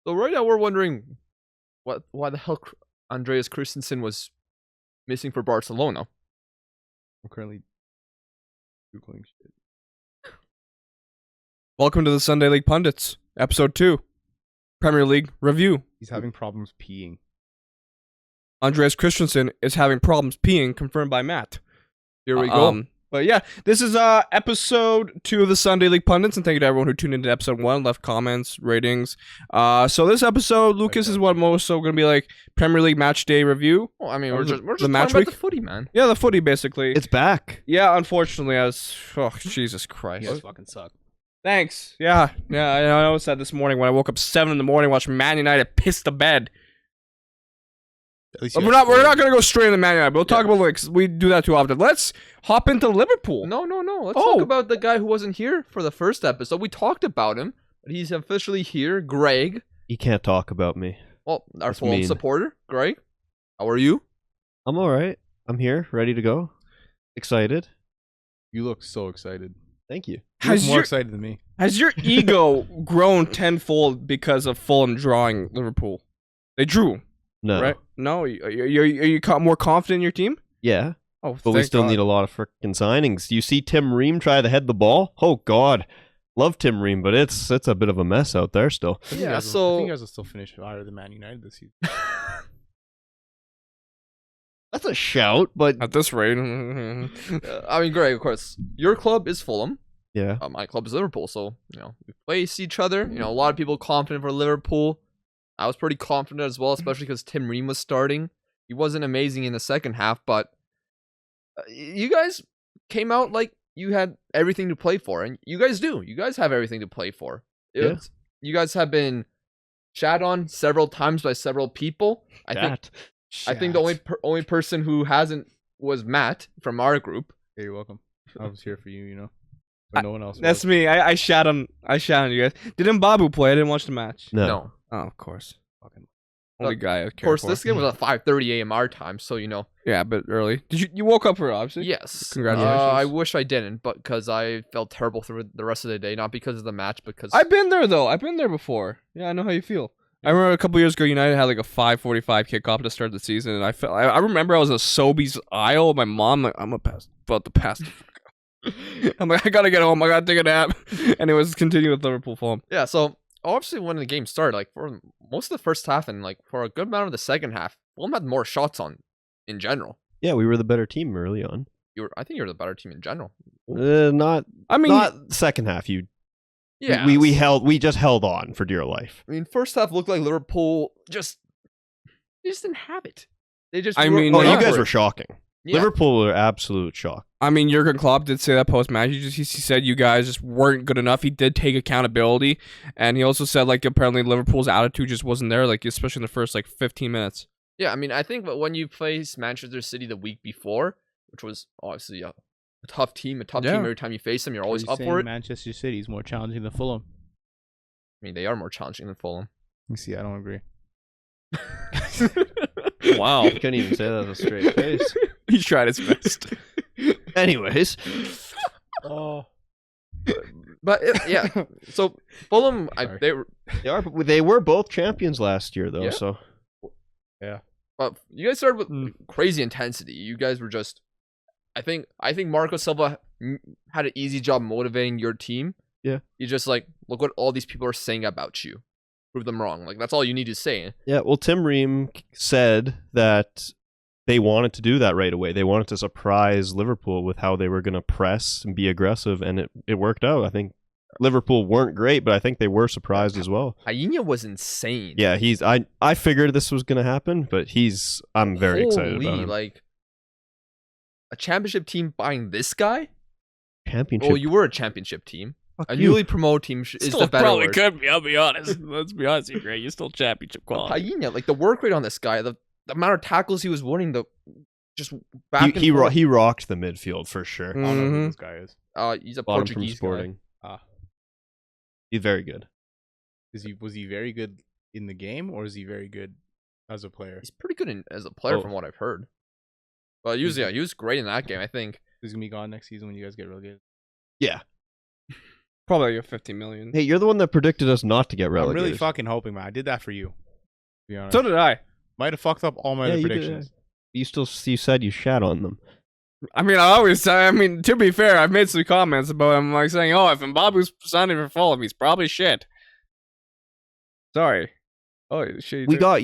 So right now we're wondering why the hell Andreas Christensen was missing for Barcelona. I'm currently Googling shit. Welcome to the Sunday League Pundits, episode 2, Premier League review. He's having problems peeing. Andreas Christensen is having problems peeing, confirmed by Matt. Here we go. But yeah, this is episode 2 of the Sunday League Pundits, and thank you to everyone who tuned into episode 1, left comments, ratings. So this episode, Lucas, is what most so going to be like Premier League match day review. Well, I mean, we're just the talking match about week? the footy, man. Yeah, the footy, basically. It's back. Yeah, unfortunately, Jesus Christ. You guys fucking suck. Thanks. Yeah, I noticed that this morning when I woke up 7 in the morning, watched Man United piss the bed. At least But you we're guys not scored. going to go straight into Man United. We'll talk about, like, we do that too often. Let's hop into Liverpool. No. Let's talk about the guy who wasn't here for the first episode. We talked about him, but he's officially here. Greg. You can't talk about me. Well, our That's Fulham mean. supporter. Greg, how are you? I'm all right. I'm here, ready to go. Excited. You look so excited. Thank you. You look Has more your- excited than me. Has your ego grown tenfold because of Fulham drawing Liverpool? They drew, No. right? No, are you more confident in your team? Yeah, Oh, but we thank still God. need a lot of frickin' signings. You see Tim Ream try to head the ball? Oh, God. Love Tim Ream, but it's a bit of a mess out there still. I think Yeah, you guys will- I so- think you guys will still finish higher than Man United this season. That's a shout, but At this rate. I mean, Greg, of course, your club is Fulham. yeah. My club is Liverpool, so we face each other. A lot of people confident for Liverpool. I was pretty confident as well, especially because Tim Ream was starting. He wasn't amazing in the second half, but you guys came out like you had everything to play for, and you guys do. You guys have everything to play for. You guys have been shat on several times by several people. I think the only person who hasn't was Matt from our group. Hey, you're welcome. I was here for you, but no one else. That's was. me. I shot him. I shot you guys. Did Mbabu play? I didn't watch the match. No. Oh, of course. Fucking- Only guy I care Of course, for. this game was at 5:30 a.m. our time, so Yeah, but early. Did you woke up for it, obviously? yes. Congratulations. I wish I didn't, but because I felt terrible through the rest of the day, not because of the match, because I've been there though. I've been there before. Yeah, I know how you feel. I remember a couple years ago, United had like a 5:45 kickoff to start the season, and I remember I was at Sobeys aisle. My mom, like, I'm about to pass the fuck out. I'm like, I gotta get home. I gotta take a nap. And it was continue with Liverpool Fulham. yeah. So obviously, when the game started, like for most of the first half and like for a good amount of the second half, Fulham had more shots on in general. Yeah, we were the better team early on. I think you're the better team in general. Not I mean, second half. Yeah. We just held on for dear life. I mean, first half looked like Liverpool they just didn't have it. They just. I were- mean, Oh, went you for guys it. were shocking. Yeah. Liverpool were absolute shock. I mean, Jurgen Klopp did say that post match. He said you guys just weren't good enough. He did take accountability, and he also said like apparently Liverpool's attitude just wasn't there, like especially in the first like 15 minutes. Yeah, I mean, I think that when you face Manchester City the week before, which was obviously a tough team Yeah. every time you face them, you're always Are you up saying for it. Manchester City is more challenging than Fulham. I mean, they are more challenging than Fulham. You see, I don't agree. Wow, I couldn't even say that with a straight face. he tried his best. Anyways, Oh, But yeah, so Fulham, Sorry. they were both champions last year, though. Yeah. So but you guys started with crazy intensity. You guys were just, I think Marco Silva had an easy job motivating your team. Yeah. You just like, look what all these people are saying about you. Prove them wrong. Like, that's all you need to say. yeah, well, Tim Ream said that they wanted to do that right away. They wanted to surprise Liverpool with how they were going to press and be aggressive, and it worked out. I think Liverpool weren't great, but I think they were surprised as well. Hyena was insane. Yeah, I figured this was going to happen, but I'm very excited about Holy, him. like, a championship team buying this guy? Championship. Well, you were a championship team. Fuck A you. newly promoted team is the better word. could be. I'll be honest. Let's be honest, you're great. You're still championship Hyena, like the work rate on this guy, the amount of tackles he was winning, just back He and forth. he rocked the midfield for sure. I don't know who Mhm. this guy is. He's a Bought him from Portuguese guy. Sporting. Ah, He's very good. was he very good in the game, or is he very good as a player? He's pretty good as a player Oh. from what I've heard. But he was great in that game, I think. He's gonna be gone next season when you guys get relegated. Yeah. Probably like 50 million. Hey, you're the one that predicted us not to get I'm relegated. really fucking hoping, man. I did that for you. To be honest. So did I. Might have fucked up all my other you did, predictions. You said you shat on them. I mean, to be fair, I've made some comments about him, like saying, "Oh, if Mbabu's signing for Fulham, he's probably shit." Sorry. Oh shit. We got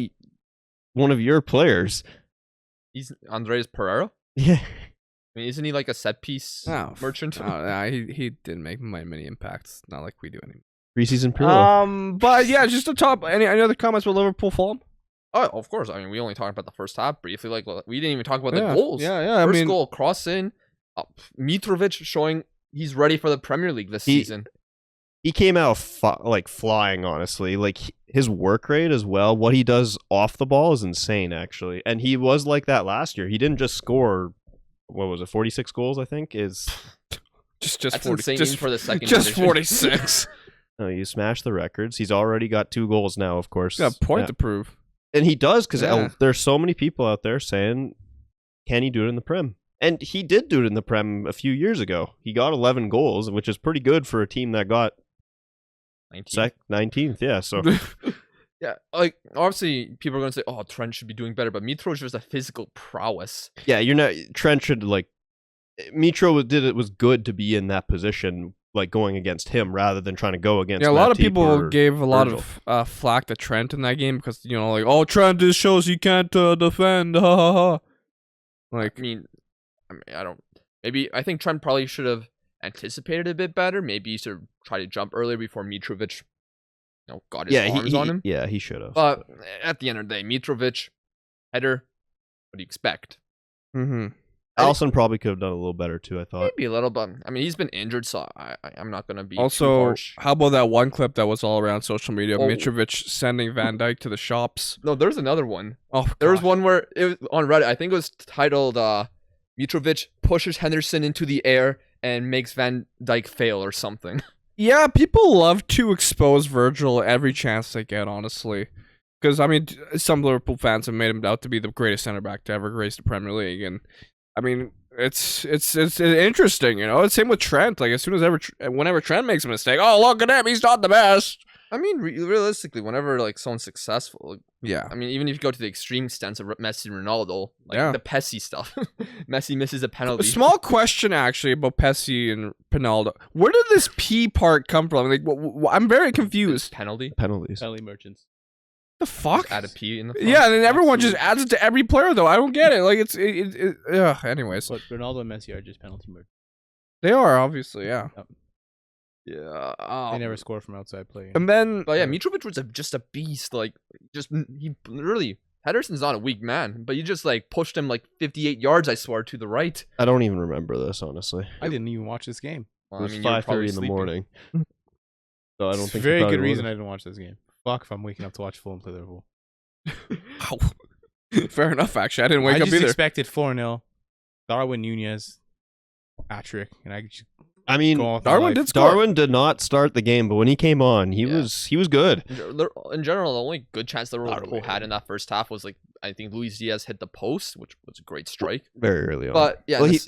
one of your players. He's Andres Pereira. Yeah. I mean, isn't he like a set piece merchant? He didn't make many impacts. Not like we do anymore. Preseason Pirlo. But yeah, just to top. Any other comments about Liverpool Fulham? Oh, of course. I mean, we only talked about the first half briefly. Like, we didn't even talk about the goals. Yeah. First goal, cross in. Mitrovic showing he's ready for the Premier League this season. He came out flying, honestly. Like, his work rate as well, what he does off the ball is insane, actually. And he was like that last year. He didn't just score, 46 goals, I think, is... Just That's 40, insane just, even for the second just division. 46. No, you smashed the records. He's already got 2 goals now, of course. He's got a point to prove. And he does, because Yeah. there's so many people out there saying, can he do it in the Prem? And he did do it in the Prem a few years ago. He got 11 goals, which is pretty good for a team that got 19th. Yeah, so Yeah, like, obviously, people are going to say, oh, Trent should be doing better, but Mitrovic was a physical prowess. yeah, you're not. Trent should Mitro was good to be in that position, like going against him rather than trying to go against. Yeah, a lot of Matip people or gave a lot Virgil. of flack to Trent in that game because like, oh, Trent, this shows he can't defend. Ha ha ha. Like, I mean, I think Trent probably should have anticipated a bit better. Maybe he should try to jump earlier before Mitrovic, got his arms on him. Yeah, he should have. But at the end of the day, Mitrovic, header, what do you expect? Allison probably could have done a little better too, I thought. Maybe a little, but I mean, he's been injured, so I'm not going to be too also, harsh. how about that one clip that was all around social media? Oh. Mitrovic sending Van Dijk to the shops. No, there's another one. Oh, There was gosh. one where it was on Reddit. I think it was titled Mitrovic pushes Henderson into the air and makes Van Dijk fail or something. Yeah, people love to expose Virgil every chance they get, honestly. Because, I mean, some Liverpool fans have made him out to be the greatest center back to ever grace the Premier League. And, I mean, it's interesting, It's same with Trent. Like, as soon as whenever Trent makes a mistake, oh, look at him, he's not the best. I mean, realistically, whenever like someone's successful, Yeah. I mean, even if you go to the extreme stance of Messi and Ronaldo, like Yeah. the Pessi stuff, Messi misses a penalty. A small question, actually, about Pessi and Pinaldo. Where did this P part come from? Like, I'm very confused. penalty. Penalties. Penalty merchants. The fuck? Add a P in the front. Yeah, and then everyone just adds it to every player, though. I don't get it. Like, anyways. But Ronaldo and Messi are just penalty merchants. They are, obviously, yeah. Yeah. They never score from outside play. And then... But yeah, Mitrovic was just a beast. Like, he literally, Henderson's not a weak man, but you just like pushed him like 58 yards, I swear, to the right. I don't even remember this, honestly. I didn't even watch this game. Well, It was you were probably 5:30 in the sleeping. morning. So I don't It's think a very you good probably reason I would've. didn't watch this game. Fuck if I'm waking up to watch Fulham play Liverpool. Fair enough, actually. I didn't wake I up just either. expected 4-0. Darwin Nunez, hat-trick, and I just I mean, go off my Darwin life. did score. Darwin did not start the game, but when he came on, he Yeah. was good. In general, the only good chance that Liverpool Darwin. had in that first half was like, I think Luis Diaz hit the post, which was a great strike. Very early on. But yeah, well, this-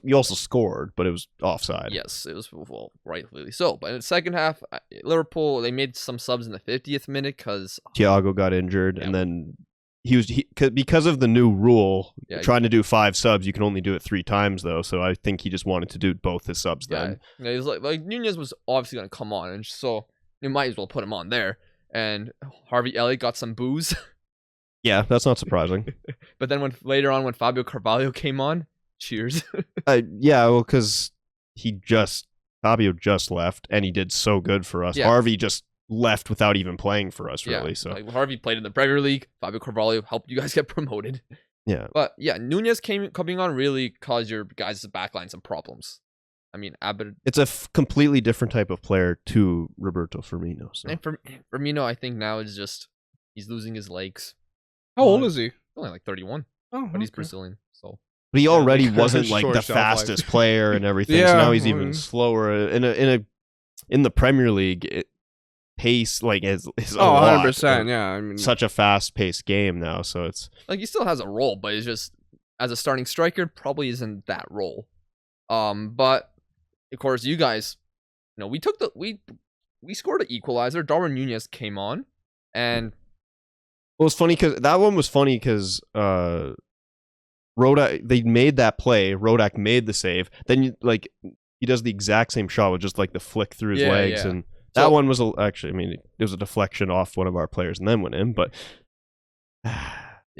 you also scored, but it was offside. yes, it was rightfully so. But in the second half, Liverpool, they made some subs in the 50th minute because Thiago got injured, Yeah. and then because of the new rule, Yeah, trying to do 5 subs, you can only do it 3 times though. So I think he just wanted to do both his subs then. yeah, he was like Nunez was obviously going to come on, and so you might as well put him on there. And Harvey Elliott got some booze. Yeah, that's not surprising. But then later on when Fabio Carvalho came on, cheers. Yeah, well, because Fabio just left, and he did so good for us. Yeah. Harvey just left without even playing for us, Yeah, really. So like Harvey played in the Premier League. Fabio Carvalho helped you guys get promoted. yeah, But yeah, Nunez coming on really caused your guys' backline some problems. I mean, Abed it's a completely different type of player to Roberto Firmino. So and Firmino, I think now is just he's losing his legs. How old is he? Only like 31, Oh, but he's okay. Brazilian, so but he already like, wasn't like short the shelf life. fastest player and everything. Yeah, so now he's I even mean- slower in the Premier League. Pace is a Oh, lot. 100%. Yeah, I mean, Such a fast-paced game now, so it's like he still has a role, but it's just as a starting striker probably isn't that role. But of course you guys we took we scored an equalizer. Darwin Nunez came on, and Well, it's funny because that one was funny because Rodak, they made that play. Rodak made the save. Then he does the exact same shot with just like the flick through his legs, and that one was actually. I mean, it was a deflection off one of our players and then went in, but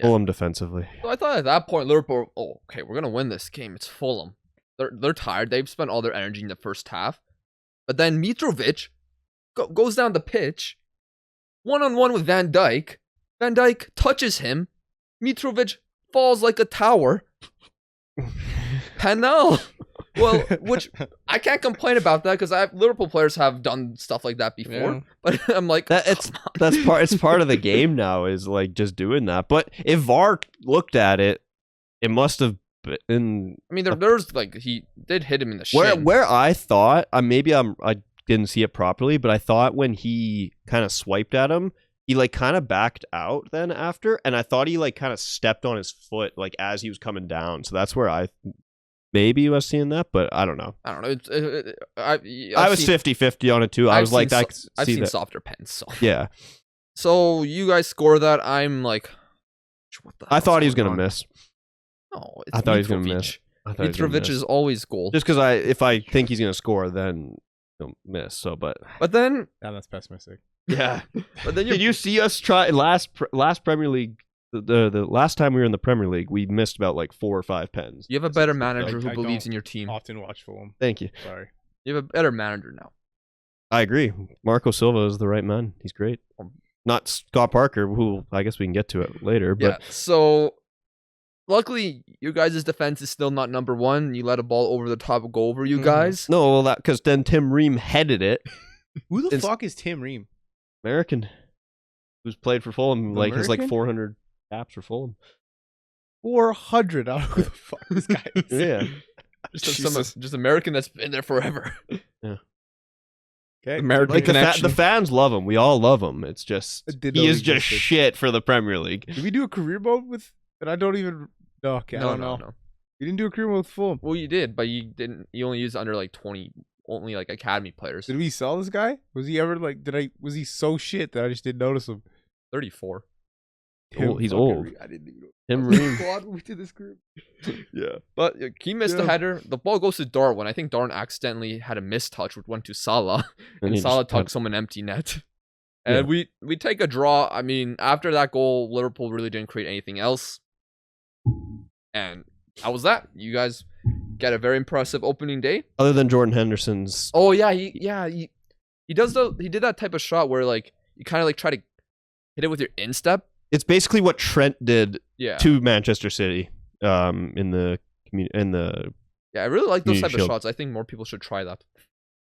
Fulham defensively. So I thought at that point Liverpool, okay, we're gonna win this game. It's Fulham. They're tired. They've spent all their energy in the first half, but then Mitrovic goes down the pitch, 1-on-1 with Van Dijk. Van Dijk touches him. Mitrovic falls like a tower. Penal. Well, which I can't complain about that because Liverpool players have done stuff like that before. Yeah. But I'm like, it's part of the game now is like just doing that. But if VAR looked at it, it must have been. I mean, there's like he did hit him in the shin. Where I thought I didn't see it properly, but I thought when he kind of swiped at him, he like kind of backed out then after, and I thought he like kind of stepped on his foot like as he was coming down. So that's where I maybe was seeing that, but I don't know. I don't know. I was 50-50 on it too. I've seen softer pens. So yeah. So you guys score that. I'm like, what the? I thought he was gonna miss. No, I thought he was gonna miss. Mitrovic is always goal. Just because if I think he's gonna score, then he'll miss. So, but then that's pessimistic. Yeah. But then did you see us try last Premier League? The last time we were in the Premier League, we missed about like 4 or 5 pens. You have a better manager who believes in your team. Often watch Fulham. Thank you. Sorry. You have a better manager now. I agree. Marco Silva is the right man. He's great. Not Scott Parker, who I guess we can get to it later. But yeah. So luckily, you guys' defense is still not number one. You let a ball over the top go over you guys. No, well, that because then Tim Ream headed it. Who the fuck is Tim Ream? American, who's played for Fulham, has like 400 caps for Fulham. 400? I don't know who the fuck this guy is. Yeah. Just American that's been there forever. Yeah. Okay. American like connection. The fans love him. We all love him. It's just he is just shit for the Premier League. Did we do a career mode with? And I don't even. No, okay, I don't know. You didn't do a career mode with Fulham. Well, you did, but you didn't. You only used under like 20. Only like academy players. Did we sell this guy? Was he ever like? Was he so shit that I just didn't notice him? 34. He's old. I didn't even know. Tim Ream. Squad moved to this group. Yeah, but he missed the header. The ball goes to Darwin. I think Darwin accidentally had a mistouch, which went to Salah, and Salah tugged someone empty net. And we take a draw. I mean, after that goal, Liverpool really didn't create anything else, and that was that. You guys get a very impressive opening day. Other than Jordan Henderson's. Oh yeah, he did that type of shot where like you kind of like try to hit it with your instep. It's basically what Trent did to Manchester City in the Yeah, I really like those type of shots. I think more people should try that.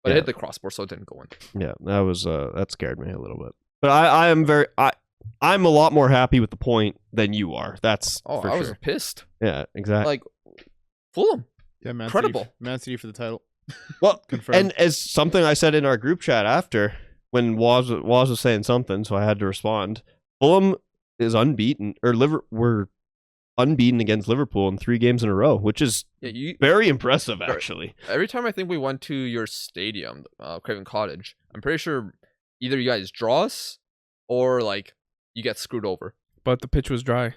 But it hit the crossbar, so it didn't go in. Yeah, that scared me a little bit. But I'm a lot more happy with the point than you are. That's for I was sure. pissed. Yeah, exactly. Like Fulham. Yeah, incredible. Man City for the title. Well, confirmed. And as something I said in our group chat after, when Waz was saying something, so I had to respond. Fulham is unbeaten, we're unbeaten against Liverpool in 3 games in a row, which is very impressive, actually. Every time I think we went to your stadium, Craven Cottage, I'm pretty sure either you guys draw us or like you get screwed over. But the pitch was dry.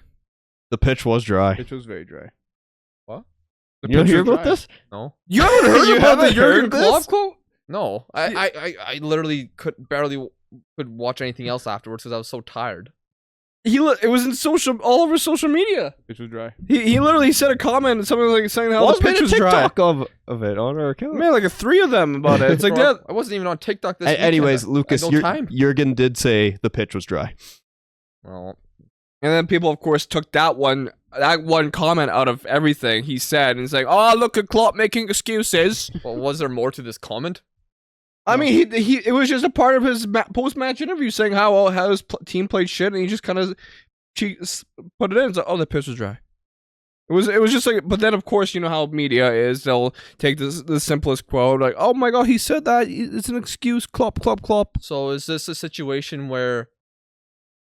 The pitch was dry. The pitch was very dry. What? You don't hear about this? No. You haven't heard about the Jurgen Klopp quote? No. I literally barely could watch anything else afterwards because I was so tired. It was in all over social media. Pitch was dry. He literally said a comment, something like saying how the pitch was dry. TikTok of it on our account. Man, like 3 of them about it. It's like that. I wasn't even on TikTok this weekend. Anyways, Lucas, Jurgen did say the pitch was dry. Well, and then people, of course, took that one comment out of everything he said, and he's like, "Oh, look at Klopp making excuses." Well, was there more to this comment? I mean, it was just a part of his post-match interview saying how his team played shit, and he just kind of put it in. It's like, oh, the pitch was dry. It was just like, but then of course you know how media is. They'll take the simplest quote, like, "Oh my god, he said that. It's an excuse." Klopp. So is this a situation where,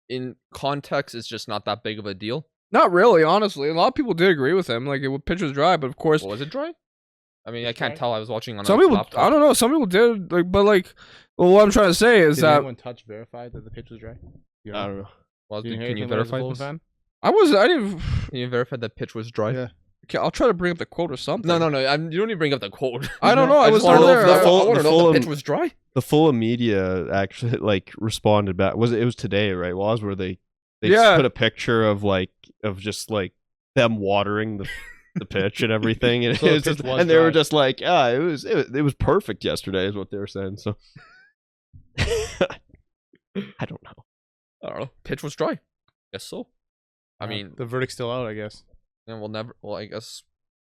in context, it's just not that big of a deal? Not really, honestly. A lot of people did agree with him. Like, the pitch was dry, but of course, was it dry? I mean, I can't tell. I was watching on Some a people, laptop. I don't know. Some people did, like, but like, well, what I'm trying to say is Did that anyone touch verify that the pitch was dry? I don't know. Well, Did can you hear anything about it as a verify Fulham this? fan? I didn't. Can you verify that pitch was dry? Yeah. Okay, I'll try to bring up the quote or something. No. You don't need to bring up the quote. I don't know. I I was just want not to know if there. the, Full- I want to the know if the Fulham- pitch was dry. The Fulham media actually like responded back. It was today, right? Was where they Yeah. put a picture of just them watering the pitch and everything, and, So the it was pitch just, was and they were dry. just like, yeah, it was perfect yesterday, is what they were saying. So I don't know. I don't know. Pitch was dry. Guess so. I mean, the verdict's still out, I guess. and we'll never. Well, I guess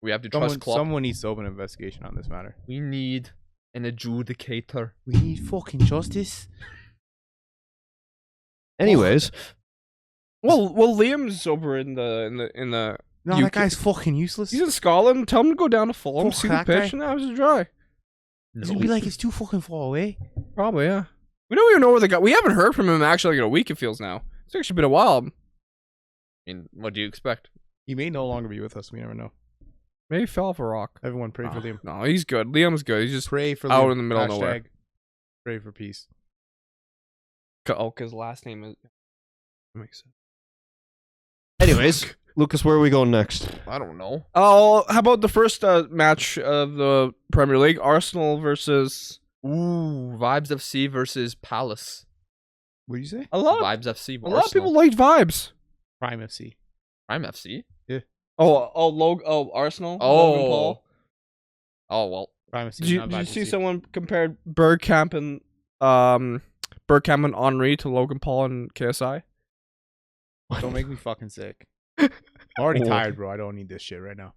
we have to trust Klopp. Someone needs to open an investigation on this matter. We need an adjudicator. We need fucking justice. Anyways, Well, Liam's over in the. No, You that guy's fucking useless. He's in Scotland. Tell him to go down to Fulham, Fuck see the that pitch, guy. and now it's dry. He's gonna be like, it's too fucking far away. Probably, yeah. We don't even know where the guy. We haven't heard from him actually like in a week. It feels now. It's actually been a while. I mean, what do you expect? He may no longer be with us. We never know. Maybe he fell off a rock. Everyone pray for Oh, Liam. no, he's good. Liam's good. He's just Pray for out Liam. in the middle of nowhere. Hashtag Pray for peace. because last name is. That makes sense. anyways, Lucas, where are we going next? I don't know. Oh, how about the first match of the Premier League? Arsenal versus Ooh, Vibes FC versus Palace. What do you say? a lot. Vibes FC. A lot of people liked vibes. Prime FC. Prime FC. Arsenal. Oh. Logan Paul. Oh well. Prime FC. Did you not see FC. someone compared Bergkamp and Henry to Logan Paul and KSI? Don't make me fucking sick. I'm already Oh. tired, bro. I don't need this shit right now.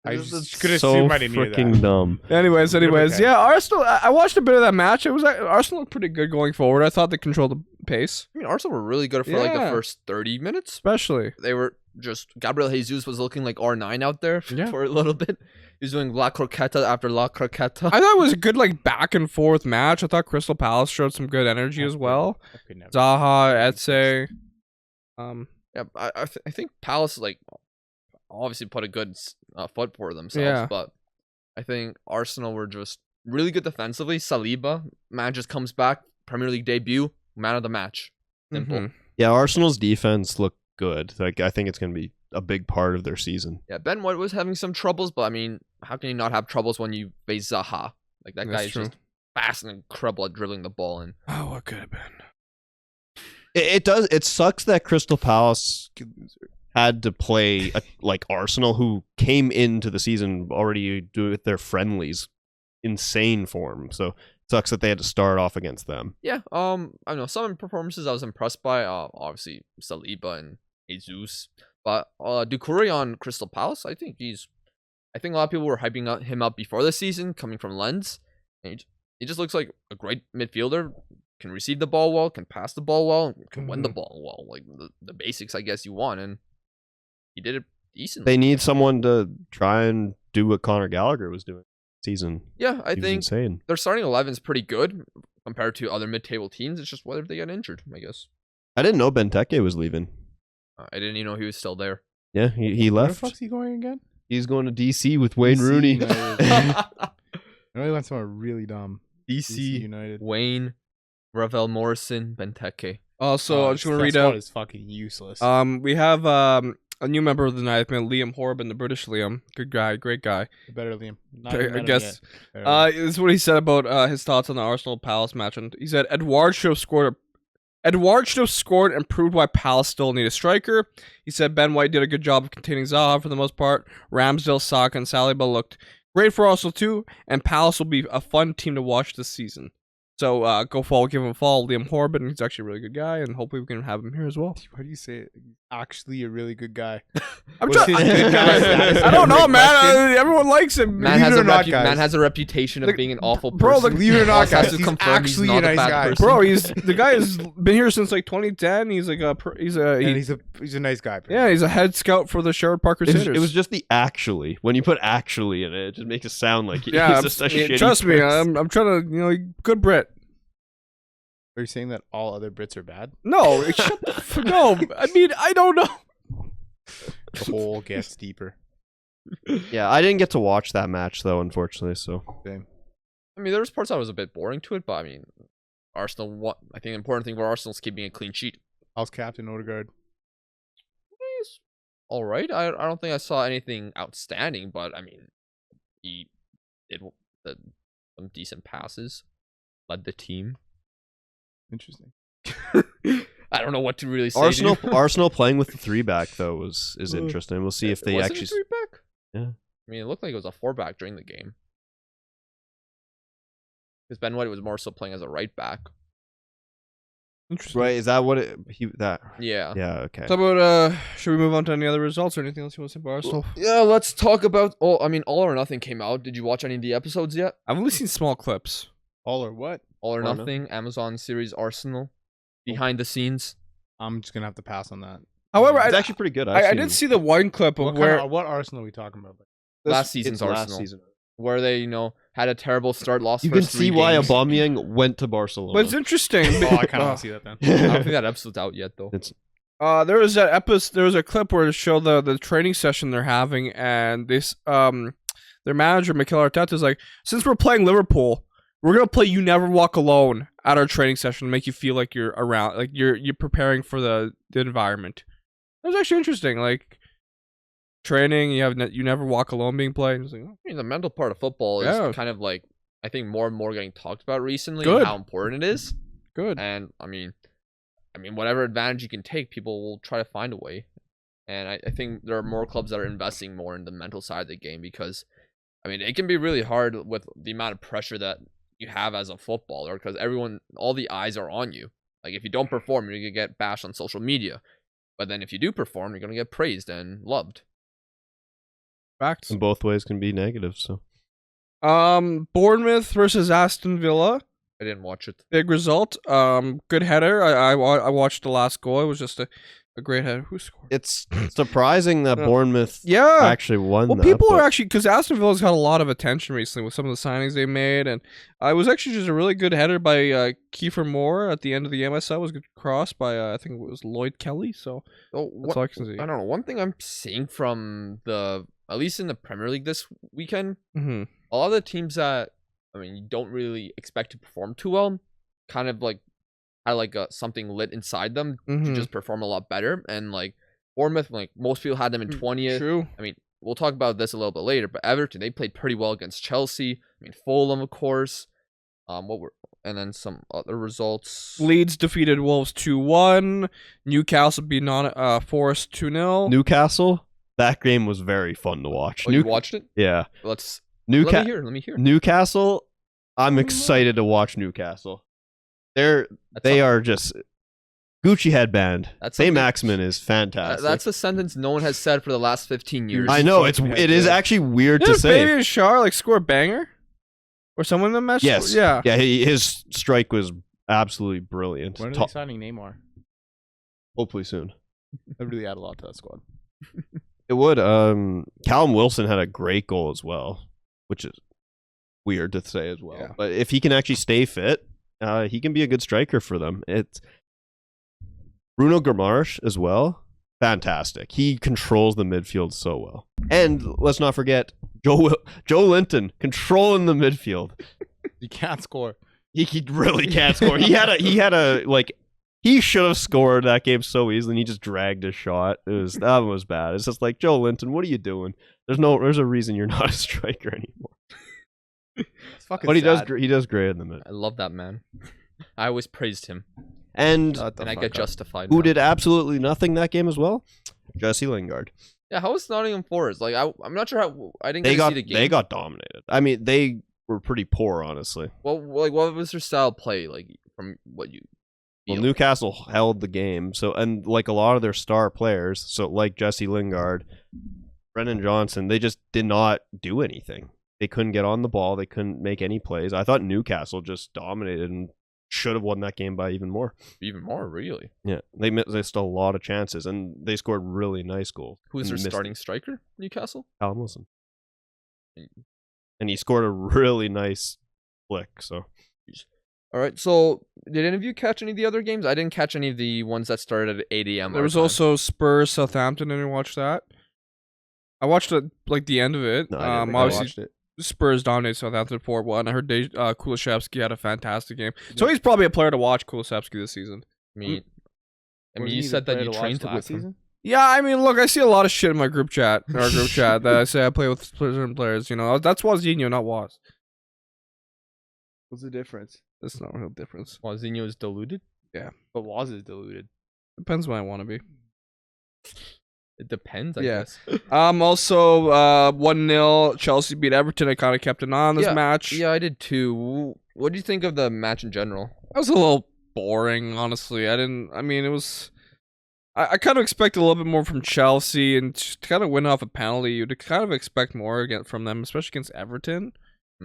I This just is could so assume I didn't hear freaking that. dumb. Anyways, okay. yeah, Arsenal. I watched a bit of that match. It was Arsenal looked pretty good going forward. I thought they controlled the pace, I mean, Arsenal were really good for like the Yeah. first 30 minutes. especially. They were just Gabriel Jesus was looking like R9 out there Yeah. for a little bit. He was doing La Croqueta after La Croqueta. I thought it was a good like back and forth match. I thought Crystal Palace showed some good energy as well. I could never. Zaha, Eze. Yeah, I think Palace like obviously put a good foot for themselves, Yeah. but I think Arsenal were just really good defensively. Saliba, man, just comes back, Premier League debut, man of the match. Simple. Mhm. Yeah, Arsenal's defense looked good. Like I think it's going to be a big part of their season. Yeah, Ben White was having some troubles, but I mean, how can you not have troubles when you face Zaha? Like that That's guy is true. just fast and incredible at dribbling the ball in. Oh, what could have been? It does. It sucks that Crystal Palace had to play like Arsenal, who came into the season already doing with their friendlies, insane form. So it sucks that they had to start off against them. Yeah, I don't know, some performances I was impressed by. Obviously Saliba and Jesus, but Doucouré on Crystal Palace, I think a lot of people were hyping him up before the season, coming from Lens. And he just looks like a great midfielder. Can receive the ball well, can pass the ball well, can win the ball well. Like the basics, I guess you want, and he did it decently. They need someone to try and do what Conor Gallagher was doing this season. Yeah, I He was think insane. their starting 11 is pretty good compared to other mid-table teams. It's just whether they get injured, I guess. I didn't know Benteke was leaving. I didn't even know he was still there. Yeah, he Where the left. fuck's he going again? He's going to DC with Wayne DC Rooney. United. I know he went somewhere really dumb. DC DC, United. Wayne, Ravel Morrison, Benteke. Also, I'm just gonna read That squad out. is fucking useless. We have a new member of the ninth man, Liam Horban, the British Liam. Good guy, great guy. Better Liam. Not I even better guess. yet. Better Liam. This is what he said about his thoughts on the Arsenal Palace match, and he said Eduard should have scored and proved why Palace still need a striker. He said Ben White did a good job of containing Zaha for the most part. Ramsdale, Saka, and Saliba looked great for Arsenal too, and Palace will be a fun team to watch this season. So give him a follow, Liam Horban. He's actually a really good guy, and hopefully we can have him here as well. Why do you say it? He's actually a really good guy? I'm What's his good guy status? I don't know, Great man. question. Everyone likes him. Man Believe has, it a or not, guys. man has a reputation of Like, being an awful bro, person. like, Believe it or not, Also has guys, to he's confirm actually not a nice bad guy. person. Bro, the guy has been here since like 2010. He's like he's And he's a nice guy. yeah, he's a head scout for the Sherwood Park It Crusaders. was just the actually. When you put actually in it, it just makes it sound like yeah, he's just a shitty trust me, person. I'm trying to good Brit. Are you saying that all other Brits are bad? No, shut the no. I mean, I don't know. The hole gets deeper. Yeah, I didn't get to watch that match though, unfortunately. So Same. I mean, there was parts that was a bit boring to it, but I mean, Arsenal. What I think the important thing for Arsenal is keeping a clean sheet. How's Captain Odegaard? He's all right. I don't think I saw anything outstanding, but I mean, he did some decent passes, led the team. Interesting. I don't know what to really say. Arsenal playing with the 3-back though is interesting. We'll see if they was actually. it a 3-back? Yeah. I mean, it looked like it was a 4-back during the game. Because Ben White was more so playing as a right back. Interesting. Right? Is that what that? Yeah. Yeah. Okay. So about should we move on to any other results or anything else you want to say about Arsenal? Yeah, let's talk about. Oh, I mean, All or Nothing came out. Did you watch any of the episodes yet? I've only seen small clips. All or what? All or All or Nothing, Amazon series Arsenal, behind the scenes. I'm just gonna have to pass on that. However, It's I actually pretty good. I did see the one clip of What Arsenal are we talking about? Last season's Arsenal, where they had a terrible start, lost. You can first see 3 why games. Aubameyang went to Barcelona. but it's interesting. Oh, I kind of want to see that then. I don't think that episode's out yet, though. There was that episode. There was a clip where it showed the training session they're having, and this their manager Mikel Arteta is like, since we're playing Liverpool, we're gonna play "You Never Walk Alone" at our training session to make you feel like you're around, like you're preparing for the environment. It was actually interesting. Like training, you never walk alone being played. It's like, oh, I mean, the mental part of football is Yeah. kind of like, I think more and more getting talked about recently, Good. and how important it is. good. And I mean, whatever advantage you can take, people will try to find a way. And I think there are more clubs that are investing more in the mental side of the game because, I mean, it can be really hard with the amount of pressure that you have as a footballer because all the eyes are on you. Like if you don't perform, you're gonna get bashed on social media. But then if you do perform, you're gonna get praised and loved. Facts. And both ways can be negative. So Bournemouth versus Aston Villa. I didn't watch it. Big result. Good header. I watched the last goal. It was just a great header. Who scored? it's surprising that Bournemouth Yeah. actually won. Well, that, people but are actually, because Aston Villa's got a lot of attention recently with some of the signings they made, and it was actually just a really good header by Kiefer Moore at the end of the MSL. It was a good cross by I think it was Lloyd Kelly. So Oh, that's all I can see. I don't know. One thing I'm seeing from at least in the Premier League this weekend, Mm-hmm. a lot of the teams that you don't really expect to perform too well, kind of like had like something lit inside them Mm-hmm. to just perform a lot better. And like Bournemouth, like most people had them in 20th. True. I mean, we'll talk about this a little bit later, but Everton, they played pretty well against Chelsea. I mean, Fulham, of course. And then some other results. Leeds defeated Wolves 2-1. Newcastle beat Forest 2-0. Newcastle, that game was very fun to watch. Oh, you watched it? Yeah, Let me hear. Newcastle. I'm excited to watch Newcastle. They are just Gucci headband. That's Say something- Maximin is fantastic. That's a sentence no one has said for the last 15 years. I know it is Yeah. actually weird to Didn't say. Fabian Schär score a banger? Or someone in the match? Yes. Yeah. Yeah. His strike was absolutely brilliant. When are they signing Neymar? Hopefully soon. That really add a lot to that squad. It would. Callum Wilson had a great goal as well, which is weird to say as well. Yeah. But if he can actually stay fit, he can be a good striker for them. It's Bruno Guimaraes as well. Fantastic. He controls the midfield so well. And let's not forget Joe Linton controlling the midfield. You can't score. He really can't score. He should have scored that game so easily, and he just dragged his shot. That one was bad. It's just like, Joe Linton, what are you doing? There's a reason you're not a striker anymore. It's fucking But he sad. does great in the mid. I love that man. I always praised him, And and I get justified. who now. did absolutely nothing that game as well? Jesse Lingard. Yeah, how was Nottingham Forest? Like, I'm not sure how. I didn't They get to see the game. they got dominated. I mean, they were pretty poor, honestly. Well, like, what was their style of play? Like, from what you. Well, feel? Newcastle held the game, and like a lot of their star players, so like Jesse Lingard, Brennan Johnson, they just did not do anything. They couldn't get on the ball. They couldn't make any plays. I thought Newcastle just dominated and should have won that game by even more. Even more, really. Yeah, they missed a lot of chances, and they scored really nice goals. Who was and their missed starting striker? Newcastle. Callum Wilson. And he scored a really nice flick. So All right. So, did any of you catch any of the other games? I didn't catch any of the ones that started at 8 a.m. There our was time. also Spurs Southampton. Didn't watch that. I watched like the end of it. No, I didn't think I Obviously watched it. Spurs dominated Southampton 4-1. I heard Kulusevski had a fantastic game, so he's probably a player to watch. Kulusevski this season. I mean, Wasn't you he the said that player you to trained watch with last him. season? Yeah, I mean, look, I see a lot of shit in my group chat, that I say I play with certain players. You know, that's Wazinho, not Was. What's the difference? That's not a real difference. Wazinho is diluted. But Waz is diluted. Depends when I want to be. It depends, I Yeah. guess. Also, 1-0, Chelsea beat Everton. I kind of kept an eye on this match. Yeah, I did too. What do you think of the match in general? That was a little boring, honestly. It was... I kind of expected a little bit more from Chelsea, and to kind of win off a penalty, you'd kind of expect more from them, especially against Everton.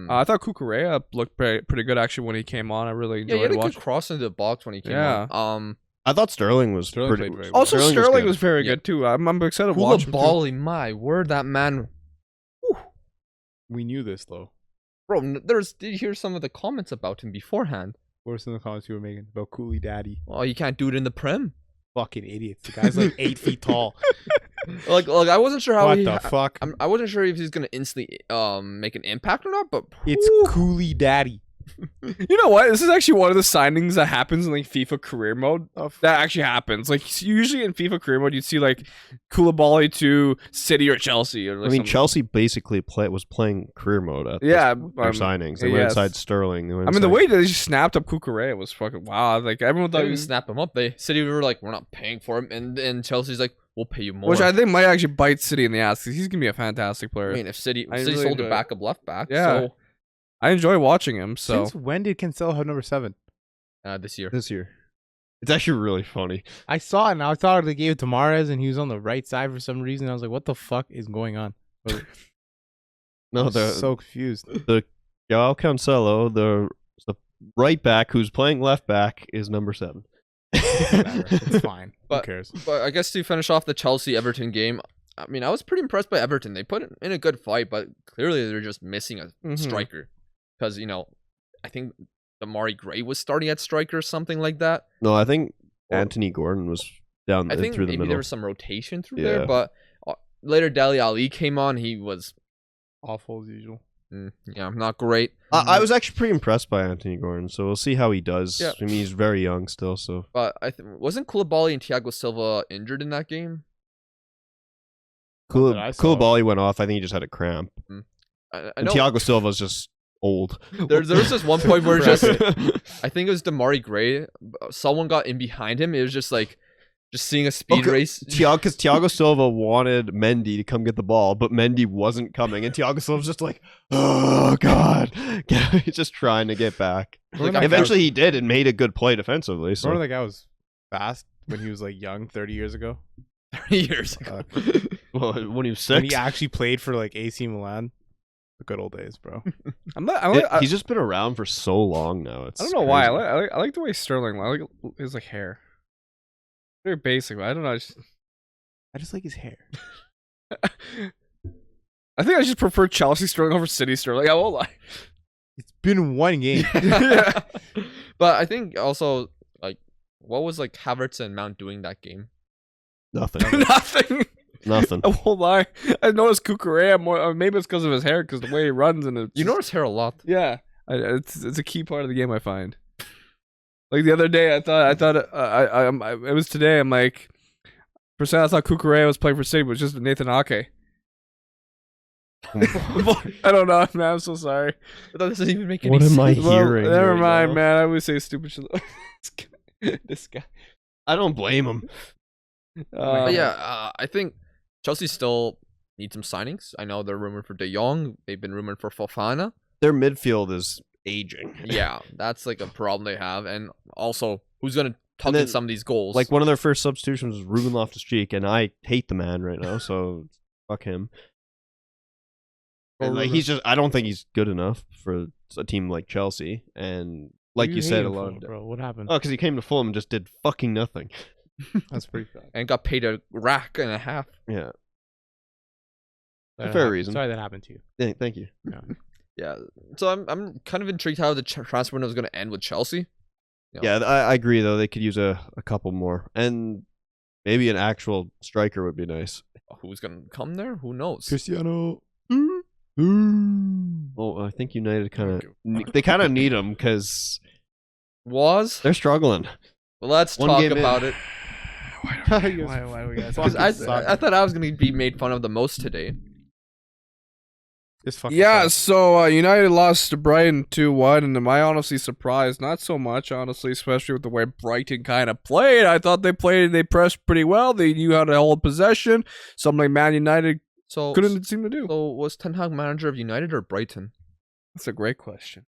I thought Cucurella looked pretty good, actually, when he came on. I really enjoyed he had a watching. good cross into the box when he came Yeah. on. I thought Sterling was Sterling pretty. played very well. Also, Sterling good. was very Yeah. good, too. I'm excited to watch him, too. Koulibaly, my word, that man. We knew this though. Bro, did you hear some of the comments about him beforehand? What were some of the comments you were making about Cooley Daddy? Oh, you can't do it in the Prem. Fucking idiots. The guy's like 8 feet tall. Like I wasn't sure how What the fuck? I wasn't sure if he's gonna instantly make an impact or not, but It's Cooley Daddy. You know what? This is actually one of the signings that happens in like FIFA career mode. That actually happens. Like usually in FIFA career mode, you'd see like Koulibaly to City or Chelsea. Or, like, I mean, something. Chelsea basically was playing career mode at Yeah, their signings. They went yes. inside Sterling. They went I mean, the inside- way that they just snapped up Cucurella was fucking wow. Like everyone they thought, didn't snap him up. City were like, we're not paying for him, and Chelsea's like, we'll pay you more. which I think might actually bite City in the ass because he's gonna be a fantastic player. I mean, if City I City really sold enjoy a it. backup left back, Yeah. so I enjoy watching him. So Since when did Cancelo have number 7? this year. this year. It's actually really funny. I saw it and I thought they gave it to Mahrez and he was on the right side for some reason. I was like, what the fuck is going on? No, I'm the so confused. Joao Cancelo, the right back who's playing left back, is number 7. Whatever. It's fine. But- Who cares? But I guess to finish off the Chelsea Everton game, I mean, I was pretty impressed by Everton. They put in a good fight, but clearly they're just missing a Mhm. striker because I think Amari Gray was starting at striker or something like that. No, I think Or- Anthony Gordon was down I think through the maybe middle. there was some rotation through Yeah. there, but later Dele Alli came on. He was Awful as usual. not great. I was actually pretty impressed by Anthony Gordon, so we'll see how he does. Yeah. I mean, he's very young still, so But wasn't Koulibaly and Thiago Silva injured in that game? Cool. that I saw. Koulibaly went off. I think he just had a cramp. I And know Thiago Silva's just old. there was this one point where just Right. I think it was Damari Gray. Someone got in behind him. It was just like seeing a speed Okay. race. Because Thiago Silva wanted Mendy to come get the ball, but Mendy wasn't coming, and Thiago Silva's just like, oh god, he's just trying to get back. Like, I- Eventually, he did and made a good play defensively. So Remember that guy was fast when he was like young 30 years ago? 30 years ago. well, when he was When 6, he actually played for like AC Milan. The good old days, bro. I'm not. I he's just been around for so long now. It's don't know why. crazy. I like the way Sterling. I like his like hair. Very basic. But I don't know. I just like his hair. I think I just prefer Chelsea Sterling over City Sterling. I won't lie. It's been one game. Yeah. But I think also like what was like Havertz and Mount doing that game? Nothing. Nothing. Nothing. I won't lie. I noticed Cucurella more. Maybe it's because of his hair, because the way he runs and it's You notice hair a lot. yeah, it's a key part of the game. I find. Like the other day, I thought it was today. I'm like, for a second I thought Cucurella was playing for City, but it was just Nathan Ake. I don't know, man. I'm so sorry. That doesn't even make any What sense. am I Well, hearing? never right mind, now? man. I always say stupid shit. This guy. I don't blame him. But yeah, I think Chelsea still need some signings. I know they're rumored for De Jong. They've been rumored for Fofana. Their midfield is aging. Yeah, that's like a problem they have. And also, who's gonna tuck And in then, some of these goals? Like one of their first substitutions was Ruben Loftus-Cheek, and I hate the man right now, so fuck him. And like he's just, I don't think he's good enough for a team like Chelsea. And like you said, a lot of bro. What happened? oh, because he came to Fulham and just did fucking nothing. That's pretty bad. and got paid a rack and a half. Yeah, That fair happened- reason. Sorry that happened to you. thank you. Yeah, so I'm kind of intrigued how the transfer window is gonna end with Chelsea. Yeah, I agree though. They could use a couple more, and Maybe an actual striker would be nice. Who's gonna come there? Who knows? Cristiano. Well, I think United kind of they kind of need him because Was? they're struggling. Well, let's One talk game in. about it. Why do we guys? Because I thought I was gonna be made fun of the most today. This fucking Yeah, sucks. so United lost to Brighton 2-1, and am I honestly surprised? Not so much, honestly, especially with the way Brighton kind of played. I thought they pressed pretty well. They knew how to hold possession, something like Man United So couldn't seem to do. So was Ten Hag manager of United or Brighton? That's a great question.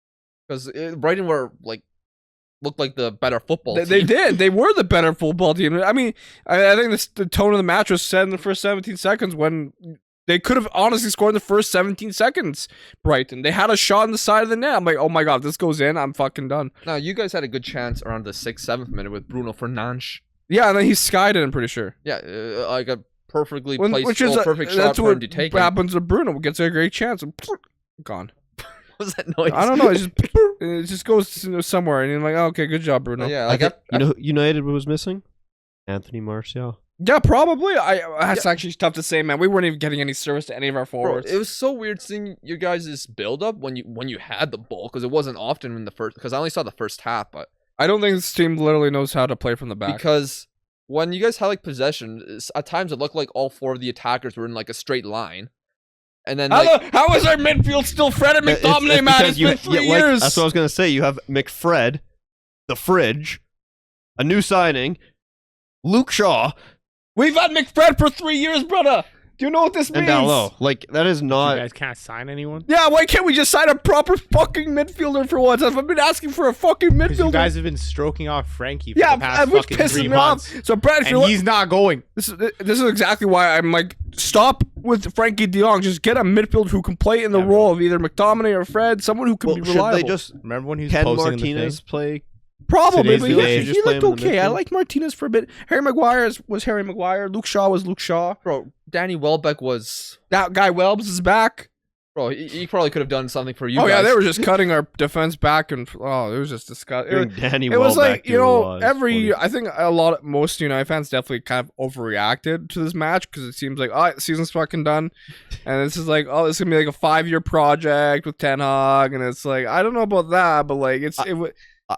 Because Brighton were looked like the better football team. They did. They were the better football team. I mean, I think the tone of the match was set in the first 17 seconds when they could have honestly scored in the first 17 seconds. Brighton. They had a shot in the side of the net. I'm like, oh my god, if this goes in, I'm fucking done. Now you guys had a good chance around the 6th, 7th minute with Bruno Fernandes. Yeah, and then he skied it, I'm pretty sure. Yeah, like a perfectly placed, Which is perfect shot that's for what him to take. happens to Bruno. Gets a great chance and gone. What was that noise? I don't know. It just goes somewhere, and you're like, oh, okay, good job, Bruno. Yeah, I like think, you know who United was missing? Anthony Martial. Yeah, probably. That's actually tough to say, man. We weren't even getting any service to any of our bro, forwards. it was so weird seeing your guys' build up when you had the ball because it wasn't often in the first. Because I only saw the first half, but I don't think this team literally knows how to play from the back. because when you guys had like possession, at times it looked like all 4 of the attackers were in like a straight line, and then like How is our midfield still Fred and It's McTominay, man? because It's been 3 like, years. that's what I was gonna say. You have McFred, the fridge, a new signing, Luke Shaw, We've had McFred for 3 years, brother. Do you know what this and means? Dalot. Like that is You not. guys can't sign anyone? Yeah, why can't we just sign a proper fucking midfielder for once? I've been asking for a fucking Because you midfielder. guys have been stroking off Frankie for Yeah, the past which fucking pisses 3 me off. months. So, Brad, if And you're he's not going. this is exactly why I'm like, stop with Frankie de Jong. Just get a midfielder who can play in the Yeah, role of either McTominay or Fred, someone who can Well, be should reliable. they just Remember when he was Ken posting Martinez in the play? Probably, Today's but the he, day. he Just play looked him in the okay. I midfield? like Martinez for a bit. Harry Maguire was Harry Maguire. Luke Shaw was Luke Shaw. bro, Danny Welbeck was That guy Welbs is back. bro. He probably could have done something for you. Oh guys. yeah, they were just cutting our defense back, and it was just disgusting. Bring Danny It was Welbeck like, to you know, was every funny. I think most United fans definitely kind of overreacted to this match because it seems like, the season's fucking done, and this is like, this is gonna be like a 5-year project with Ten Hag, and it's like, I don't know about that, but like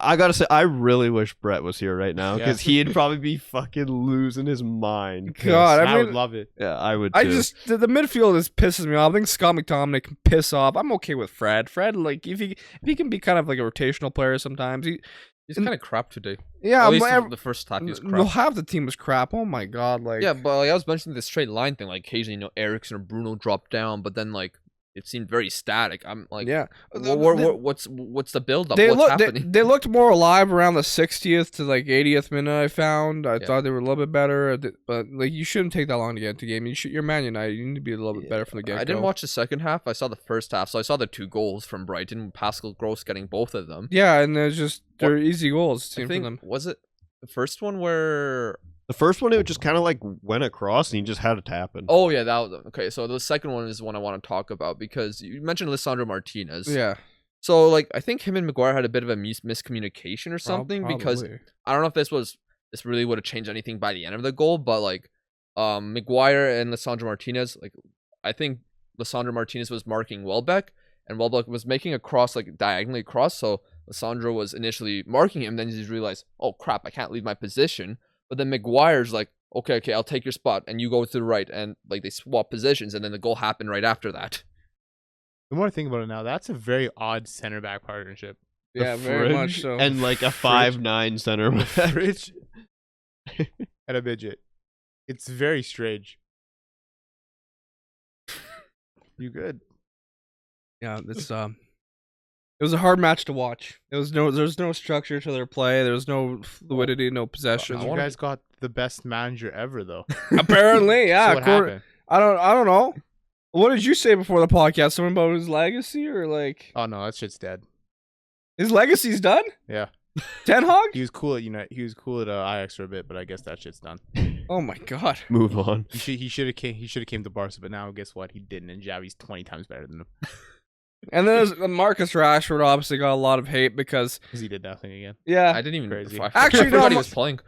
I gotta say, I really wish Brett was here right now Yeah. because he'd probably be fucking losing his mind. God, I I would love it. Yeah, I would. Too. I just the midfield is pisses me off. I think Scott McTominay can piss off. I'm okay with Fred. Fred, like if he can be kind of like a rotational player sometimes. He's kind of crap today. Yeah, At least but the first half he was no, crap. half the team was crap. Oh my god, like Yeah, but like I was mentioning the straight line thing. Like occasionally, Ericsson or Bruno dropped down, but then like it seemed very static. I'm like, yeah. what's the build up? They What's happening? they looked more alive around the 60th to like 80th minute. I found. I Yeah. thought they were a little bit better, but like you shouldn't take that long to get into the game. You're Man United. You need to be a little bit better from the get go. I didn't watch the second half. I saw the first half, so I saw the 2 goals from Brighton. Pascal Gross getting both of them. Yeah, and they're easy goals. I Team for think them. was it the first one where? the first one, it just kind of like went across and he just had it happen. Oh yeah, that was okay. So the second one is the one I want to talk about because you mentioned Lisandro Martinez. Yeah, So like I think him and Maguire had a bit of a miscommunication or something because Probably. I don't know if this really would have changed anything by the end of the goal, but like Maguire and Lisandro Martinez, like I think Lisandro Martinez was marking Welbeck and Welbeck was making a cross like diagonally across, so Lisandro was initially marking him, then he just realized, oh crap, I can't leave my position. But then Maguire's like, okay, I'll take your spot and you go to the right, and like they swap positions and then the goal happened right after that. The more I think about it now, that's a very odd center back partnership. The Yeah, very much fridge so. And like a 5'9" center back. Fridge and a midget. It's very strange. You good? Yeah, it's it was a hard match to watch. There's no structure to their play. There was no fluidity, no possession. You guys got the best manager ever, though. Apparently, yeah. So what happened? I don't know. What did you say before the podcast? Something about his legacy or like Oh no, that shit's dead. his legacy's done? Yeah, Ten Hag? he was cool at United. He was cool at Ajax for a bit, but I guess that shit's done. Oh my god. Move on. He should have came to Barca, but now guess what? He didn't, and Javi's 20 times better than him. And then there's Marcus Rashford obviously got a lot of hate because he did nothing again. yeah, I didn't even. Crazy. Actually, I forgot he no, was playing.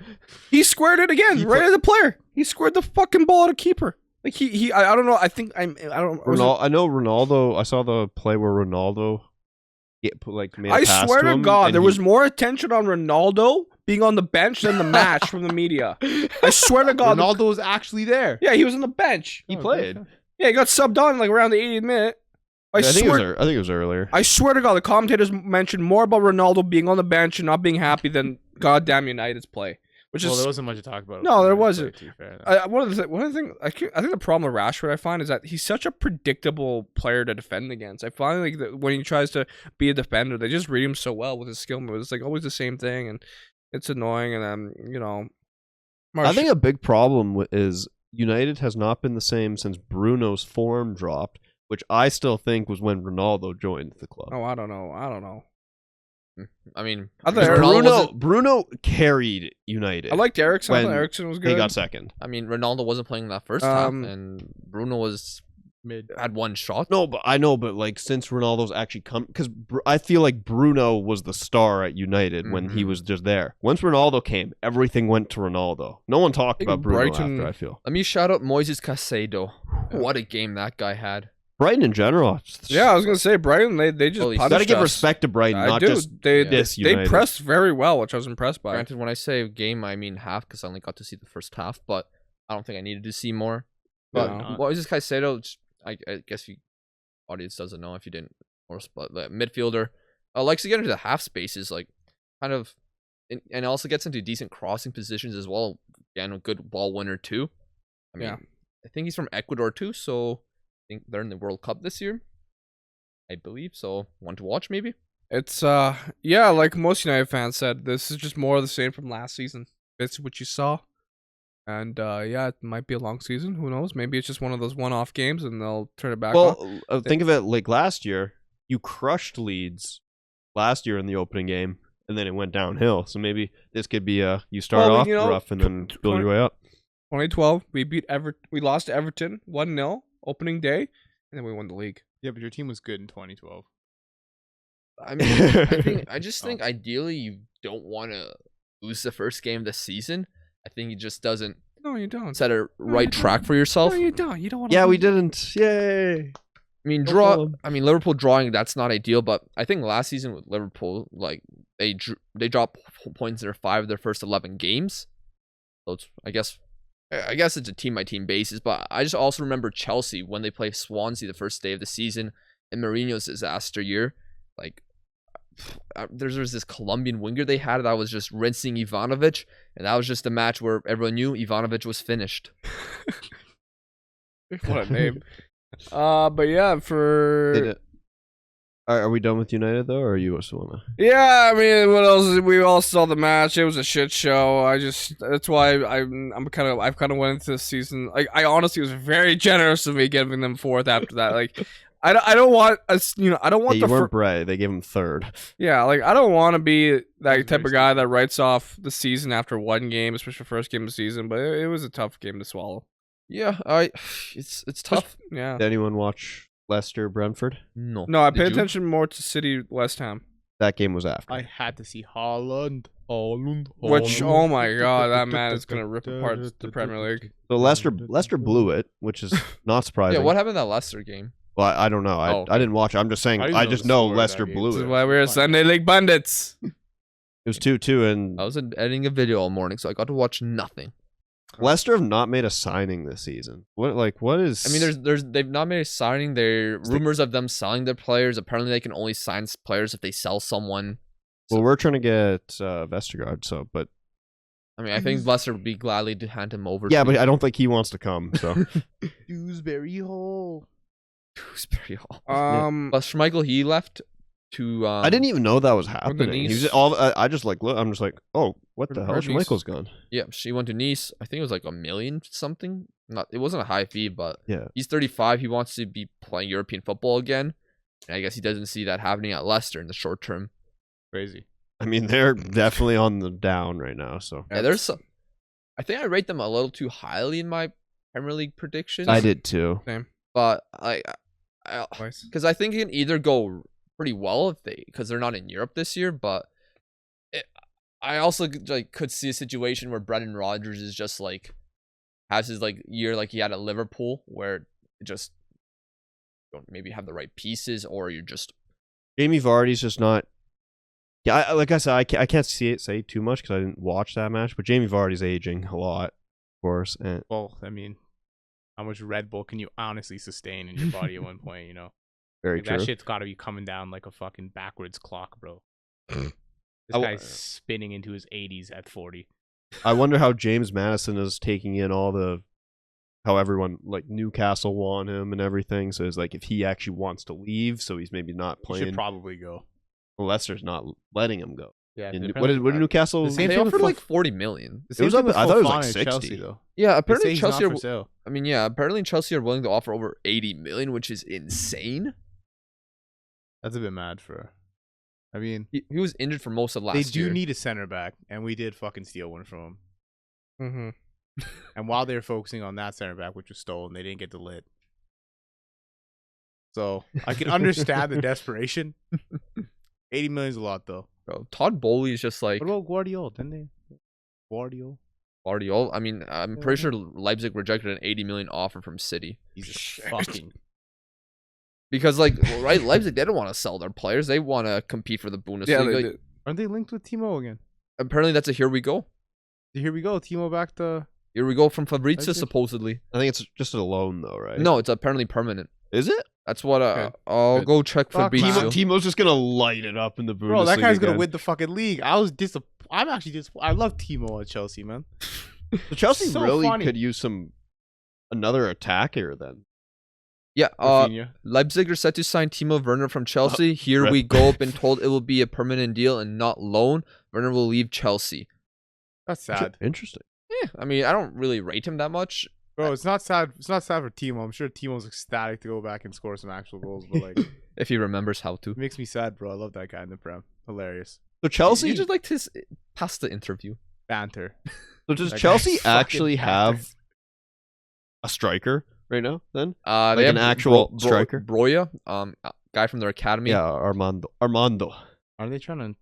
he squared it again right as a player. He squared the fucking ball at a keeper. Like I don't know. I think I don't. I know Ronaldo. I saw the play where Ronaldo made a I pass swear to to him, God, and there he- was more attention on Ronaldo being on the bench than the match from the media. I swear to God, Ronaldo was actually there. yeah, he was on the bench. he Oh, played. okay. Yeah, he got subbed on like around the 80th minute. I think swear. I think it was earlier. I swear to God, the commentators mentioned more about Ronaldo being on the bench and not being happy than goddamn United's play, which Well, is there wasn't much to talk about. No, there United wasn't. play, to be fair, though. one of the things I think the problem with Rashford I find is that he's such a predictable player to defend against. I find like that when he tries to be a defender, they just read him so well with his skill moves. It's like always the same thing, and it's annoying. And then I think a big problem is United has not been the same since Bruno's form dropped, which I still think was when Ronaldo joined the club. I don't know. I mean, I thought Ronaldo wasn't- Bruno carried United. I liked Ericsson. I thought When Ericsson was He good. got second. I mean, Ronaldo wasn't playing that first half, Um, and Bruno was Mid. had one shot. No, but I know, but like since Ronaldo's actually come, because I feel like Bruno was the star at United when he Mhm. was just there. Once Ronaldo came, everything went to Ronaldo. No one talked think about Bruno Brighton- after. I feel Let me shout out Moises Caicedo. What a game that guy had. Brighton in general. Yeah, I was gonna say Brighton. They just Holy- punished Gotta give us. respect to Brighton, I not do. just They this they United. pressed very well, which I was impressed by. Granted, when I say game, I mean half because I only got to see the first half, but I don't think I needed to see more. But No. Moises Caicedo, I guess you audience doesn't know if you didn't, or but midfielder likes to get into the half spaces, like kind of, and also gets into decent crossing positions as well. Again, a good ball winner too. I mean, Yeah. I think he's from Ecuador too, so I think they're in the World Cup this year, I believe. So one to watch maybe. It's yeah, like most United fans said, this is just more of the same from last season. It's what you saw. And yeah, it might be a long season. Who knows? Maybe it's just one of those one-off games, and they'll turn it back on. Well, think of it like last year. You crushed Leeds last year in the opening game, and then it went downhill. So maybe this could be you start Well, off you know, rough and then build your way up. 2012, we beat we lost to Everton 1-0 opening day, and then we won the league. Yeah, but your team was good in 2012. I mean, I just think ideally you don't want to lose the first game of the season. I think it just doesn't No, you don't. set a right track for yourself. No, you don't. You don't want to. Yeah, we didn't. Yay! I mean, No draw. Fulham. I mean, Liverpool drawing, that's not ideal, but I think last season with Liverpool, like they dropped points in 5 of their first 11 games. So it's, I guess it's a team by team basis, but I just also remember Chelsea when they played Swansea the first day of the season in Mourinho's disaster year. Like, there's this Colombian winger they had that was just rinsing Ivanovic, and that was just a match where everyone knew Ivanovic was finished. What a name. But yeah, for Are we done with United though, or are you still wanna? yeah, I mean, what else? We all saw the match. It was a shit show. That's why I've kind of went into this season. Like, I honestly was very generous of me giving them 4th after that. Like, I don't want us, I don't want Hey, the you weren't Bray. They gave him 3rd. yeah, like I don't want to be that type Very of guy that writes off the season after one game, especially first game of the season. But it was a tough game to swallow. Yeah, it's tough. Yeah. Did anyone watch Leicester Brentford? No, No, I Did paid you? attention more to City West Ham. That game was after. I had to see Haaland. Which, oh my God, that man is gonna rip apart the Premier League. So Leicester blew it, which is not surprising. Yeah, what happened in that Leicester game? Well, I don't know. Oh, I didn't watch it. I'm just saying. I didn't I know just the know score of Leicester that game. blew This is it. why we're Sunday League Pundits. It was 2-2, and I was editing a video all morning, so I got to watch nothing. Leicester have not made a signing this season. What is? I mean, they've not made a signing. There the- rumors of them selling their players. Apparently, they can only sign players if they sell someone. Well, we're trying to get Vestergaard. So, but I mean, I think Leicester would be gladly to hand him over. yeah, to but I don't think he wants to come. So Dewsbury Hall. Dewsbury Hall. Um, But Schmeichel, he left to. I didn't even know that was happening. He was Nice. all. I just like look. I'm just like, oh, what For the the hell? Nice. Schmeichel's gone. Yeah, she went to Nice. I think it was like $1 million something. It wasn't a high fee, but Yeah. he's 35. He wants to be playing European football again. And I guess he doesn't see that happening at Leicester in the short term. Crazy. I mean, they're definitely on the down right now. So Yeah, there's some. I think I rate them a little too highly in my Premier League predictions. I did too. same. But Twice. because I think it can either go pretty well because they're not in Europe this year, but I also could see a situation where Brendan Rodgers is just has his year like he had at Liverpool, where it just don't maybe have the right pieces, or you're just Jamie Vardy's just not. Yeah, like I said, I can't say too much because I didn't watch that match. But Jamie Vardy's aging a lot, of course. And Well, I mean, how much Red Bull can you honestly sustain in your body at one point? You know, very like, true. that shit's got to be coming down like a fucking backwards clock, bro. This I- guy's spinning into his 80s at 40. I wonder how James Madison is taking in how everyone like Newcastle want him and everything. So it's like if he actually wants to leave, so he's maybe not He playing. should probably go. Leicester's not letting him go. Yeah. And what did Newcastle? the same they thing with offered like Fof- 40 million. The It same was thing up- with I thought it was Fofana like and 60. Chelsea, though. Yeah, They say apparently he's Chelsea not are. for sale. I mean, yeah, apparently Chelsea are willing to offer over 80 million, which is insane. That's a bit mad for. I mean, He was injured for most of last they year. do need a center back, and we did fucking steal one from him. Mm-hmm. And while they were focusing on that center back, which was stolen, they didn't get the lid. So I can understand the desperation. 80 million is a lot, though. Bro, Todd Bowley is just like What about Guardiola? Didn't they? Guardiola. Guardiola. I mean, I'm Yeah. pretty sure Leipzig rejected an 80 million offer from City He's a Shit. fucking. because, right, Leipzig they don't want to sell their players; they want to compete for the Bundesliga. Yeah, they did. Aren't they linked with Timo again? Apparently, that's a here we go. Here we go. Timo back to. Here we go from Fabrizio, Leipzig? supposedly. I think it's just a loan though, right? No, it's apparently permanent. Is it? That's what. Okay. I'll Good. go check Fuck, Fabrizio. Timo's just gonna light it up in the Bundesliga. Bro, that guy's gonna again. win the fucking league. I'm actually disappointed. I love Timo at Chelsea, man. So Chelsea So really funny. could use another attacker then. Yeah, Rafinha. Leipzig are set to sign Timo Werner from Chelsea. Here Ref- we go. Been told it will be a permanent deal and not loan. Werner will leave Chelsea. That's sad, Interesting. Yeah, I mean, I don't really rate him that much. bro. It's not sad. It's not sad for Timo. I'm sure Timo's ecstatic to go back and score some actual goals, but like, it If he remembers how to. makes me sad, bro. I love that guy in the Prem. Hilarious So Chelsea. You just liked his pasta interview. banter. So does That Chelsea guy's fucking actually banter. have a striker right now? Then They Like have an actual striker? Broya, guy from their academy. yeah, Armando. Are they trying to?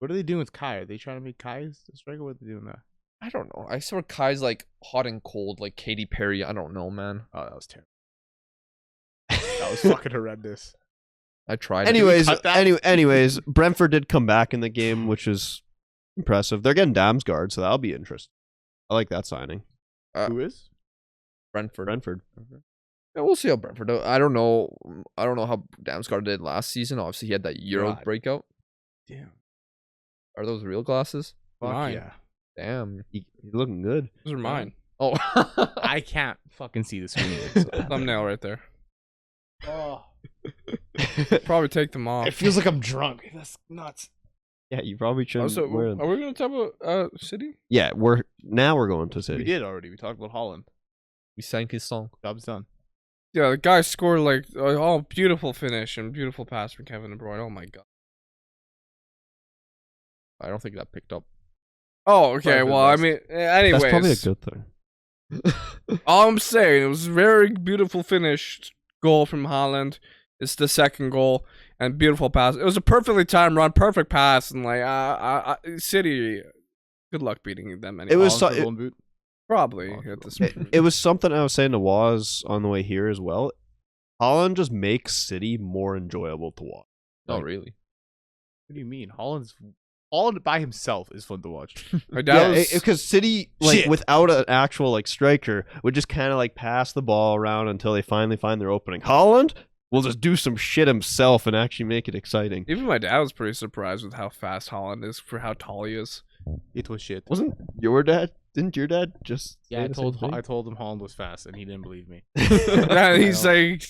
What are they doing with Kai? Are they trying to make Kai a striker? What are they doing there? I don't know. I saw Kai's like hot and cold, like Katy Perry. I don't know, man. Oh, that was terrible. That was fucking horrendous. I tried. Anyways, cut that? anyways, Brentford did come back in the game, which is impressive. They're getting Damsgaard, so that'll be interesting. I like that signing. Who is? Brentford. Brentford. Yeah, we'll see how Brentford do. I don't know. I don't know how Damsgaard did last season. Obviously, he had that Euro God. breakout. Damn. Are those real glasses? Fuck Mine. yeah. Damn. He's looking good. Those are mine. Oh. I can't fucking see the screen. So. Thumbnail right there. Oh. Probably take them off. It feels like I'm drunk. That's nuts. Yeah, you probably Oh, shouldn't so wear are them. we gonna talk about City? Yeah, we're going to City. We did already. We talked about Holland. We sang his song. Job's done. Yeah, the guy scored like beautiful finish and beautiful pass from Kevin De Bruyne. Oh my god. I don't think that picked up. Oh, okay. Probably for the Well, I best. mean, anyways, That's probably a good thing. all I'm saying, it was a very beautiful finish goal from Holland. It's the second goal and beautiful pass. It was a perfectly timed run, perfect pass, and like City. Good luck beating them. Anyway. It was Holland so- for Golden Boot. probably Oh, at this It, point. it was something I was saying to Waz on the way here as well. Holland just makes City more enjoyable to watch. Oh, Like, really? What do you mean? Holland by himself is fun to watch. My dad was, because City, like Shit. without an actual like striker, would just kind of like pass the ball around until they finally find their opening. Holland will just do some shit himself and actually make it exciting. even my dad was pretty surprised with how fast Holland is for how tall he is. It was shit. Wasn't your dad? Didn't your dad just? Yeah, say I the told same thing? I told him Holland was fast, and he didn't believe me. Yeah, he's I like,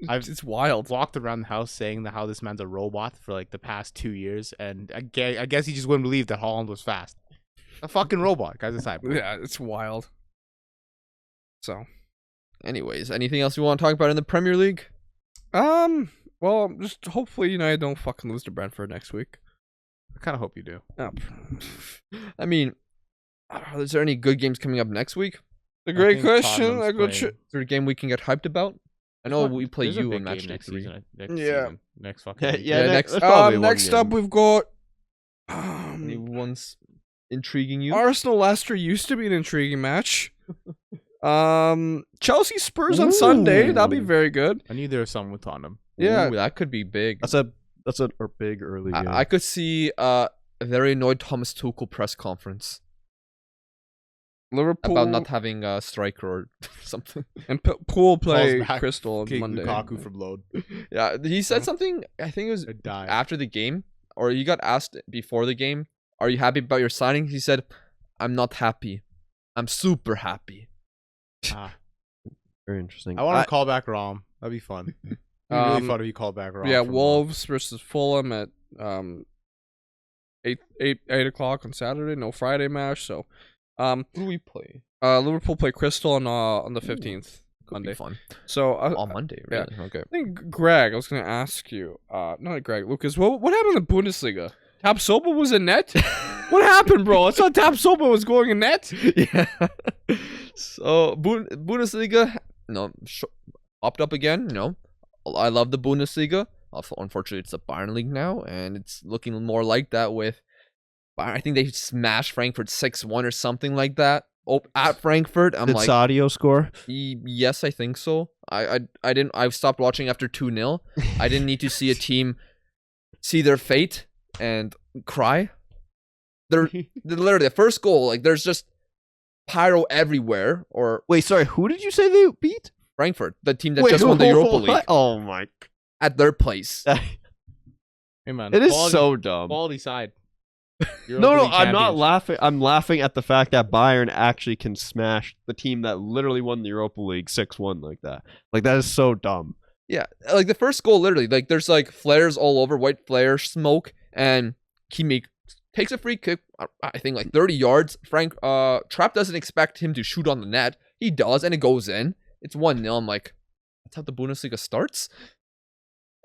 I've- it's wild. Walked around the house saying that how this man's a robot for like the past 2 years, and I guess he just wouldn't believe that Holland was fast. A fucking robot, guys. Aside. Yeah, it's wild. So, Anyways, anything else you want to talk about in the Premier League? well, just hopefully United don't fucking lose to Brentford next week. I kind of hope you do. Oh, I mean, is there any good games coming up next week? a great think question. Tottenham's I go playing- Is there a game we can get hyped about? I know we play There's a you big on match game day next 3. season. Next Yeah. season. Next fucking week. Yeah, next- there's probably one next up game. we've got Anyone's intriguing you? Arsenal Leicester used to be an intriguing match. Chelsea Spurs on Sunday. That'll be Ooh. very good. I knew there was someone with Tottenham. Yeah. Ooh, that could be big. That's a big early game. I could see a very annoyed Thomas Tuchel press conference Liverpool about not having a striker or something. and Pool play Falls back, Crystal on Kick Monday. Lukaku from load. Yeah, he said something. I think it was Or die. after the game, or he got asked before the game, "Are you happy about your signing?" He said, "I'm not happy. I'm super happy." Ah. Very interesting. I want to call back Rom. That'd be fun. It'd be really fun if you called back Rom. Yeah, from Wolves versus Fulham at 8 o'clock on Saturday. No Friday match. So Who do we play? Liverpool play Crystal on the 15th Could Monday. be fun. So On Monday, yeah. really? Okay. I think Greg, I was gonna ask you, not Greg, Lucas, what happened in the Bundesliga? Tapsoba was in net? What happened, bro? I saw Tapsoba was going in net. Yeah. So Bundesliga, popped up again. I love the Bundesliga. Also, unfortunately, it's a Bayern league now, and it's looking more like that with. I think they smashed Frankfurt 6-1 or something like that. Oh, at Frankfurt, I'm Did like, Sadio score? yes, I think so. I didn't. I stopped watching after 2-0. I didn't need to see a team see their fate and cry. They're literally the first goal. Like there's just pyro everywhere. Or Wait, sorry. Who did you say they beat? Frankfurt, the team that just won the Europa what? League Oh my! at their place. Hey man, It is quality- so dumb. quality side. No, I'm not laughing. I'm laughing at the fact that Bayern actually can smash the team that literally won the Europa League 6-1 like that. Like that is so dumb. Yeah, like the first goal, literally, like there's like flares all over, white flare smoke, and Kimmich takes a free kick. I think like 30 yards. Trapp doesn't expect him to shoot on the net. He does, and it goes in. It's 1-0. I'm like, that's how the Bundesliga starts.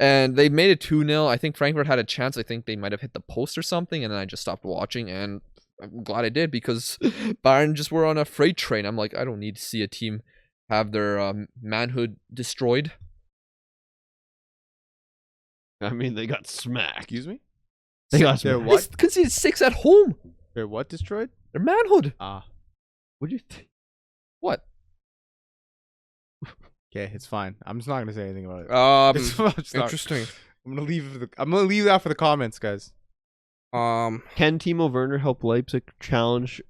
And they made it 2-0. I think Frankfurt had a chance. I think they might have hit the post or something, and then I just stopped watching. And I'm glad I did because Bayern just were on a freight train. I'm like, I don't need to see a team have their manhood destroyed. I mean, they got smacked. Excuse me. They got They're smacked. what? They conceded 6 at home. They're what destroyed? Their manhood. Ah. What do you think? What? Okay, it's fine. I'm just not gonna say anything about it. Interesting. I'm gonna leave that for the comments, guys. Can Timo Werner help Leipzig challenge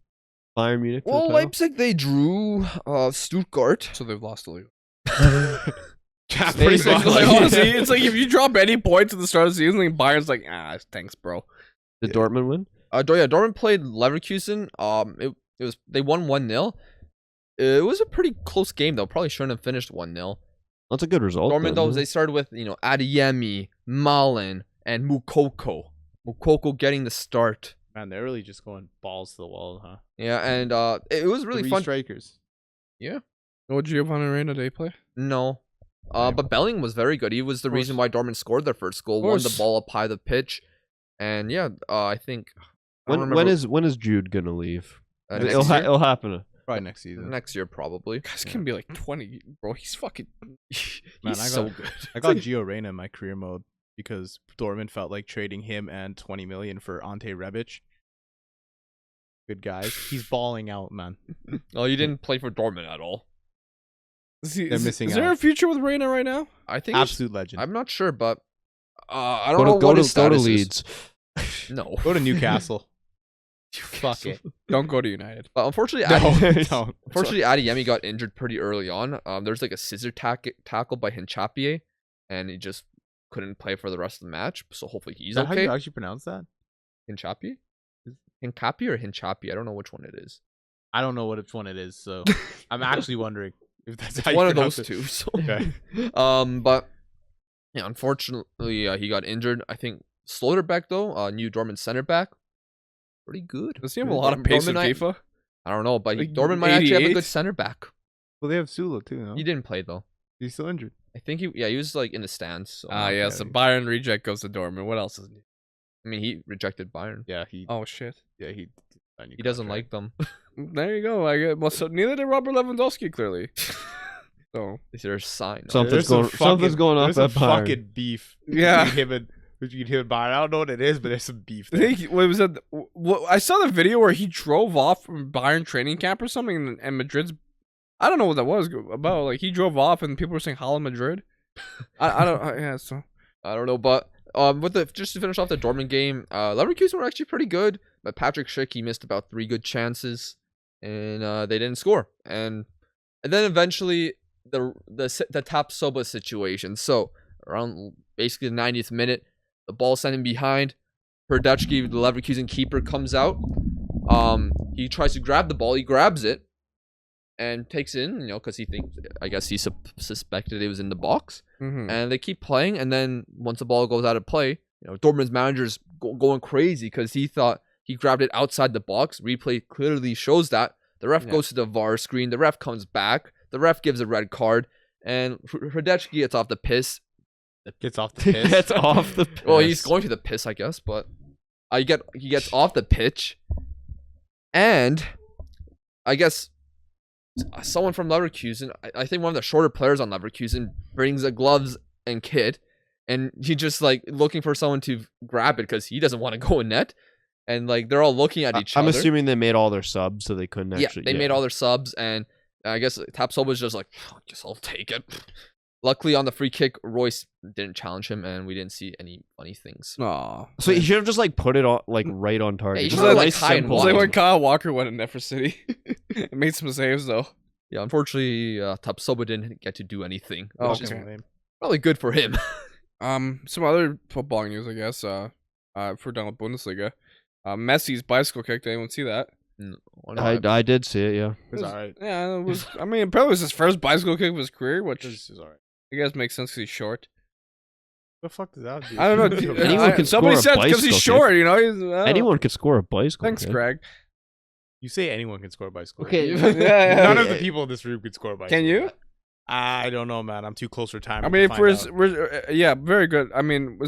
Bayern Munich? For the Well, title? Leipzig, they drew Stuttgart. So they've lost the league. Yeah, pretty It's much. like, honestly, it's like if you drop any points at the start of the season, like Bayern's like, thanks, bro. Did Dortmund win? Dortmund played Leverkusen. It was they won 1-0. It was a pretty close game though. Probably shouldn't have finished 1-0. That's a good result. Dortmund then, though, huh? they started with Adeyemi, Malen, and Mukoko. Mukoko getting the start. Man, they're really just going balls to the wall, huh? Yeah, and it was really Three fun. strikers. What Giovanni Reina did he play? No. But Bellingham was very good. He was the reason why Dortmund scored their first goal, won the ball up high the pitch. And yeah, I think When is Jude gonna leave? next It'll, year? it'll happen. Probably next season. Next year probably. Guys can be like 20, bro. He's fucking. Man, He's I so got- good. I got Gio Reyna in my career mode because Dortmund felt like trading him and 20 million for Ante Rebic. Good guys. He's balling out, man. Oh, you didn't play for Dortmund at all. They're missing Is there a out. future with Reina right now? I think it's- Absolute legend. I'm not sure, but I don't know Go what to his status is. Leeds. No. Go to Newcastle. Fuck it. Don't go to United. But unfortunately, Don't. unfortunately, Adeyemi got injured pretty early on. There's like a scissor tackle by Hinchapié, and he just couldn't play for the rest of the match. So hopefully he's Is that how okay. you actually pronounce that? Hinchapié? Hincapié or Hinchapié? I don't know which one it is. I don't know which one it is, so I'm actually wondering if that's how It's you one of pronounce those it. two. So. Okay. But yeah, unfortunately, he got injured. I think Slaughterback though, new Dortmund center back, pretty good. Does he have a lot of pace in Dortmund, FIFA? I don't know, but Like Dortmund might actually have a 88? good center back. Well, they have Sula too, no? He didn't play though. He's still injured. I think he was like in the stands. So Yeah. So Bayern reject goes to Dortmund. What else is new? I mean, he rejected Bayern. Yeah, he Oh shit. He doesn't like them. There you go. I get. Well, so neither did Robert Lewandowski. Clearly. So Is there a sign? Something's There's something's going off there's at some Bayern. fucking beef. Yeah. Between him and Bayern. I don't know what it is, but there's some beef I there. think what was that? I saw the video where he drove off from Bayern training camp or something, and Madrid's. I don't know what that was about. Like he drove off, and people were saying "Hala Madrid." I don't. Yeah, so I don't know, but just to finish off the Dortmund game, Leverkusen were actually pretty good, but Patrick Schick, he missed about 3 good chances, and they didn't score. And then eventually the Tapsoba situation. So around basically the 90th minute, the ball sent him behind. Herdechki, the Leverkusen keeper, comes out. He tries to grab the ball. He grabs it and takes it in, because he thinks, I guess he suspected it was in the box. And they keep playing, and then once the ball goes out of play, Dortmund's manager's going crazy because he thought he grabbed it outside the box. Replay clearly shows that. The ref goes to the VAR screen. The ref comes back. The ref gives a red card, and Hrdechki gets off the piss. Gets off the piss. Gets off the piss. Well, he's going to the piss, I guess, but he gets off the pitch, and I guess someone from Leverkusen, I think one of the shorter players on Leverkusen, brings the gloves and kit, and he just looking for someone to grab it because he doesn't want to go in net, and they're all looking at each other. I'm assuming they made all their subs, so they couldn't actually. Yeah, they made all their subs, and I guess Tapsoba was just like, I guess I'll take it. Luckily, on the free kick, Royce didn't challenge him, and we didn't see any funny things. Aw. So he should have just put it on right on target. Yeah, he Just should've, a like, nice, high and It simple was wide. like one. when Kyle Walker went in there for City. It made some saves though. Yeah, unfortunately, Tapsoba didn't get to do anything, Oh, which is okay. probably good for him. Some other football news, I guess. If we're done with Bundesliga, Messi's bicycle kick. Did anyone see that? I did see it. Yeah. It's alright. Yeah, it was. I mean, it probably was his first bicycle kick of his career, which This is alright. I guess makes sense because he's short. The fuck does that do? I don't know. Anyone can somebody score a said because he's bicycle short. He's, I don't know. Anyone could score a bicycle. Thanks, kick. Craig. You say anyone can score a bicycle. Okay. Yeah. None of the people in this room could score a bicycle. Can you? I don't know, man. I'm too close for time. I mean, if we're yeah, very good. I mean,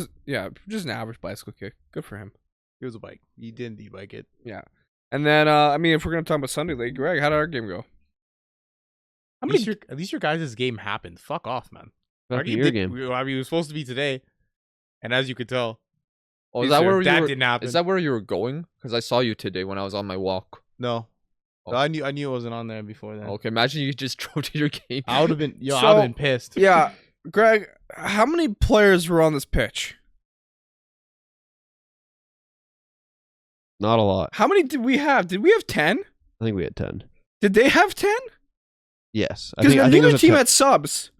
just an average bicycle kick. Good for him. It was a bike. He didn't e-bike it. Yeah. And then, I mean, if we're gonna talk about Sunday League, Greg, how did our game go? At least your guys' game happened. Fuck off, man. Back to your game. I mean, it was supposed to be today, and as you could tell, Oh, is that where that you were, didn't happen. is that where you were going? Because I saw you today when I was on my walk. No. Oh. I knew it wasn't on there before then. Okay, imagine you just drove to your game. I would have been. I would So- have been pissed. Yeah, Greg, how many players were on this pitch? Not a lot. How many did we have? Did we have 10? I think we had 10. Did they have 10? Yes. Because I think it neither was a team 10. had subs.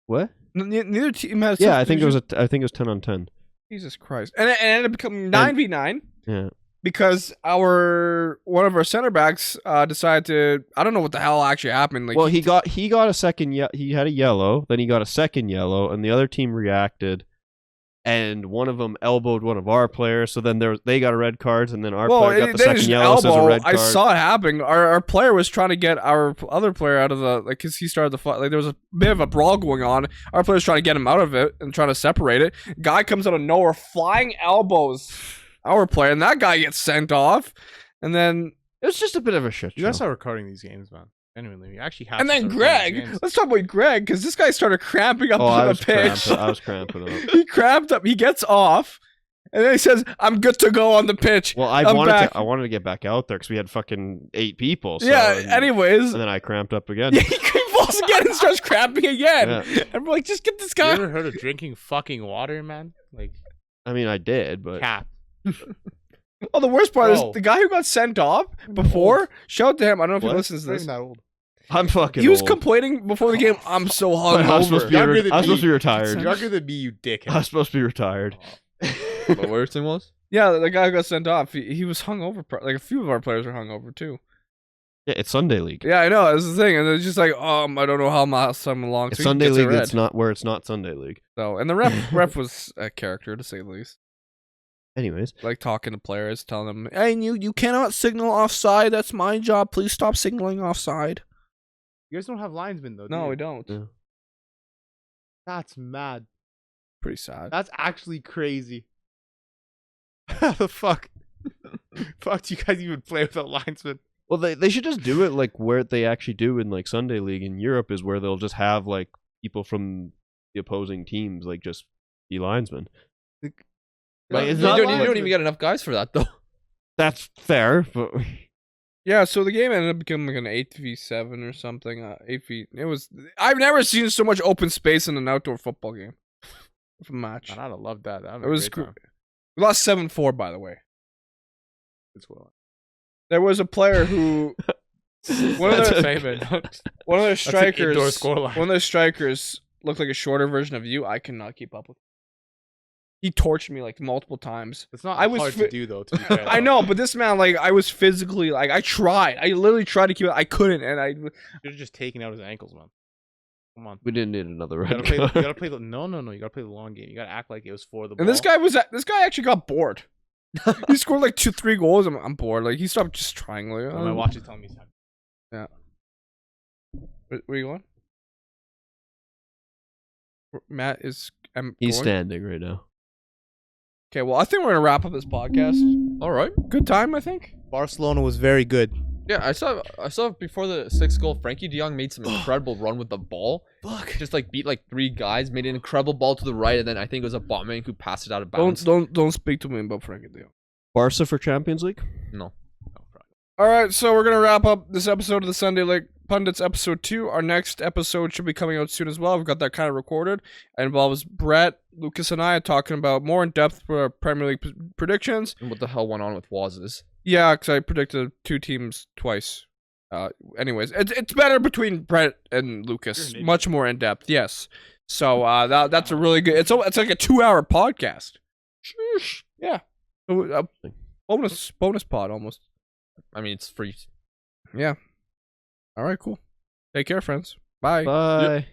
What? Neither team has. Yeah, I think it was 10 on 10. Jesus Christ, and it ended up becoming 9v9 Yeah. because one of our center backs decided to. I don't know what the hell actually happened. Like, Well, he got a second. He had a yellow. Then he got a second yellow, and the other team reacted, and one of them elbowed one of our players. So then they got a red card, and then our player got the they second just yellow. So it's a red I card. saw it happening. Our player was trying to get our other player out of the because he started the fight. Like there was a bit of a brawl going on. Our player's trying to get him out of it and trying to separate it. Guy comes out of nowhere, flying elbows our player, and that guy gets sent off. And then It was just a bit of a shit You guys show. are recording these games, man. Genuinely, you actually have. and to then start recording these Greg, games. let's talk about Greg because this guy started cramping up Oh, on I the was pitch. cramping. I was cramping up. He cramped up. He gets off, and then he says, "I'm good to go on the pitch." Well, I I'm wanted back. to get back out there because we had fucking 8 people. So, Yeah. and, Anyways, and then I cramped up again. yeah, he falls again and starts cramping again. Yeah. And we're like, just get this You guy. ever heard of drinking fucking water, man? Like I mean, I did, but cap. Oh, the worst part Bro. is the guy who got sent off before. Shout out to him. I don't know if What? he listens to Not this. even that old. I'm fucking. He was old. complaining before the game. I'm so I was supposed to be. hungover. Younger than I was supposed to be me. retired. Younger than me, you I dickhead. was supposed to be retired. What the worst thing was? Yeah, the guy who got sent off. He was hungover. Like a few of our players were hungover too. Yeah, it's Sunday League. Yeah, I know. That's the thing. And it's just like, I don't know how much I'm along. It's so he Sunday gets a League. red. It's not where it's not Sunday League. So, and the ref was a character to say the least. Anyways, Like talking to players, telling them, "Hey, you cannot signal offside. That's my job. Please stop signaling offside." You guys don't have linesmen though. do No, you? we don't. Yeah. That's mad. Pretty sad. That's actually crazy. How the fuck? Fuck, do you guys even play without linesmen? Well, they should just do it like where they actually do in like Sunday League in Europe is where they'll just have like people from the opposing teams like just be linesmen. Like, it's you not don't, like- you don't even get enough guys for that though. That's fair, but Yeah, so the game ended up becoming like an 8v7 or something. 8v. It was. I've never seen so much open space in an outdoor football game. A match. Man, I'd have loved that. It was. We lost 7-4, by the way. As well. There was a player who. One of That's their Famous. one of their That's an indoor strikers. scoreline. One of their strikers looked like a shorter version of you. I cannot keep up with. He torched me like multiple times. It's not I was hard fi- to do though. To be fair, I though. know, but this man, like, I was physically, like, I tried. I literally tried to keep it. I couldn't, and I. You're just taking out his ankles, man. Come on. we didn't need another You red gotta play. You card. gotta play the no. You gotta play the long game. You gotta act like it was for the ball. And this guy actually got bored. He scored like 2-3 goals. I'm bored. Like, he stopped just trying. Like, My watch is telling me. Where you going? Matt is. He's going? standing right now. Okay, well, I think we're gonna wrap up this podcast. All right. Good time, I think. Barcelona was very good. Yeah, I saw before the 6th goal, Frankie de Jong made some incredible run with the ball. Fuck. Just like beat like 3 guys, made an incredible ball to the right, and then I think it was a Botman who passed it out of bounds. Don't speak to me about Frankie de Jong. Barca for Champions League? No. All right, so we're gonna wrap up this episode of the Sunday League Pundits, episode 2. Our next episode should be coming out soon as well. We've got that kind of recorded. It involves Brett, Lucas, and I talking about more in depth for our Premier League predictions. And what the hell went on with Waz's? Yeah, because I predicted 2 teams twice. Anyways, it's better between Brett and Lucas. You're an idiot. Much more in depth, yes. So that's a really good. It's like a 2-hour podcast. Sheesh. Yeah. So, bonus pod almost. I mean, it's free. Yeah. All right, cool. Take care, friends. Bye. Bye.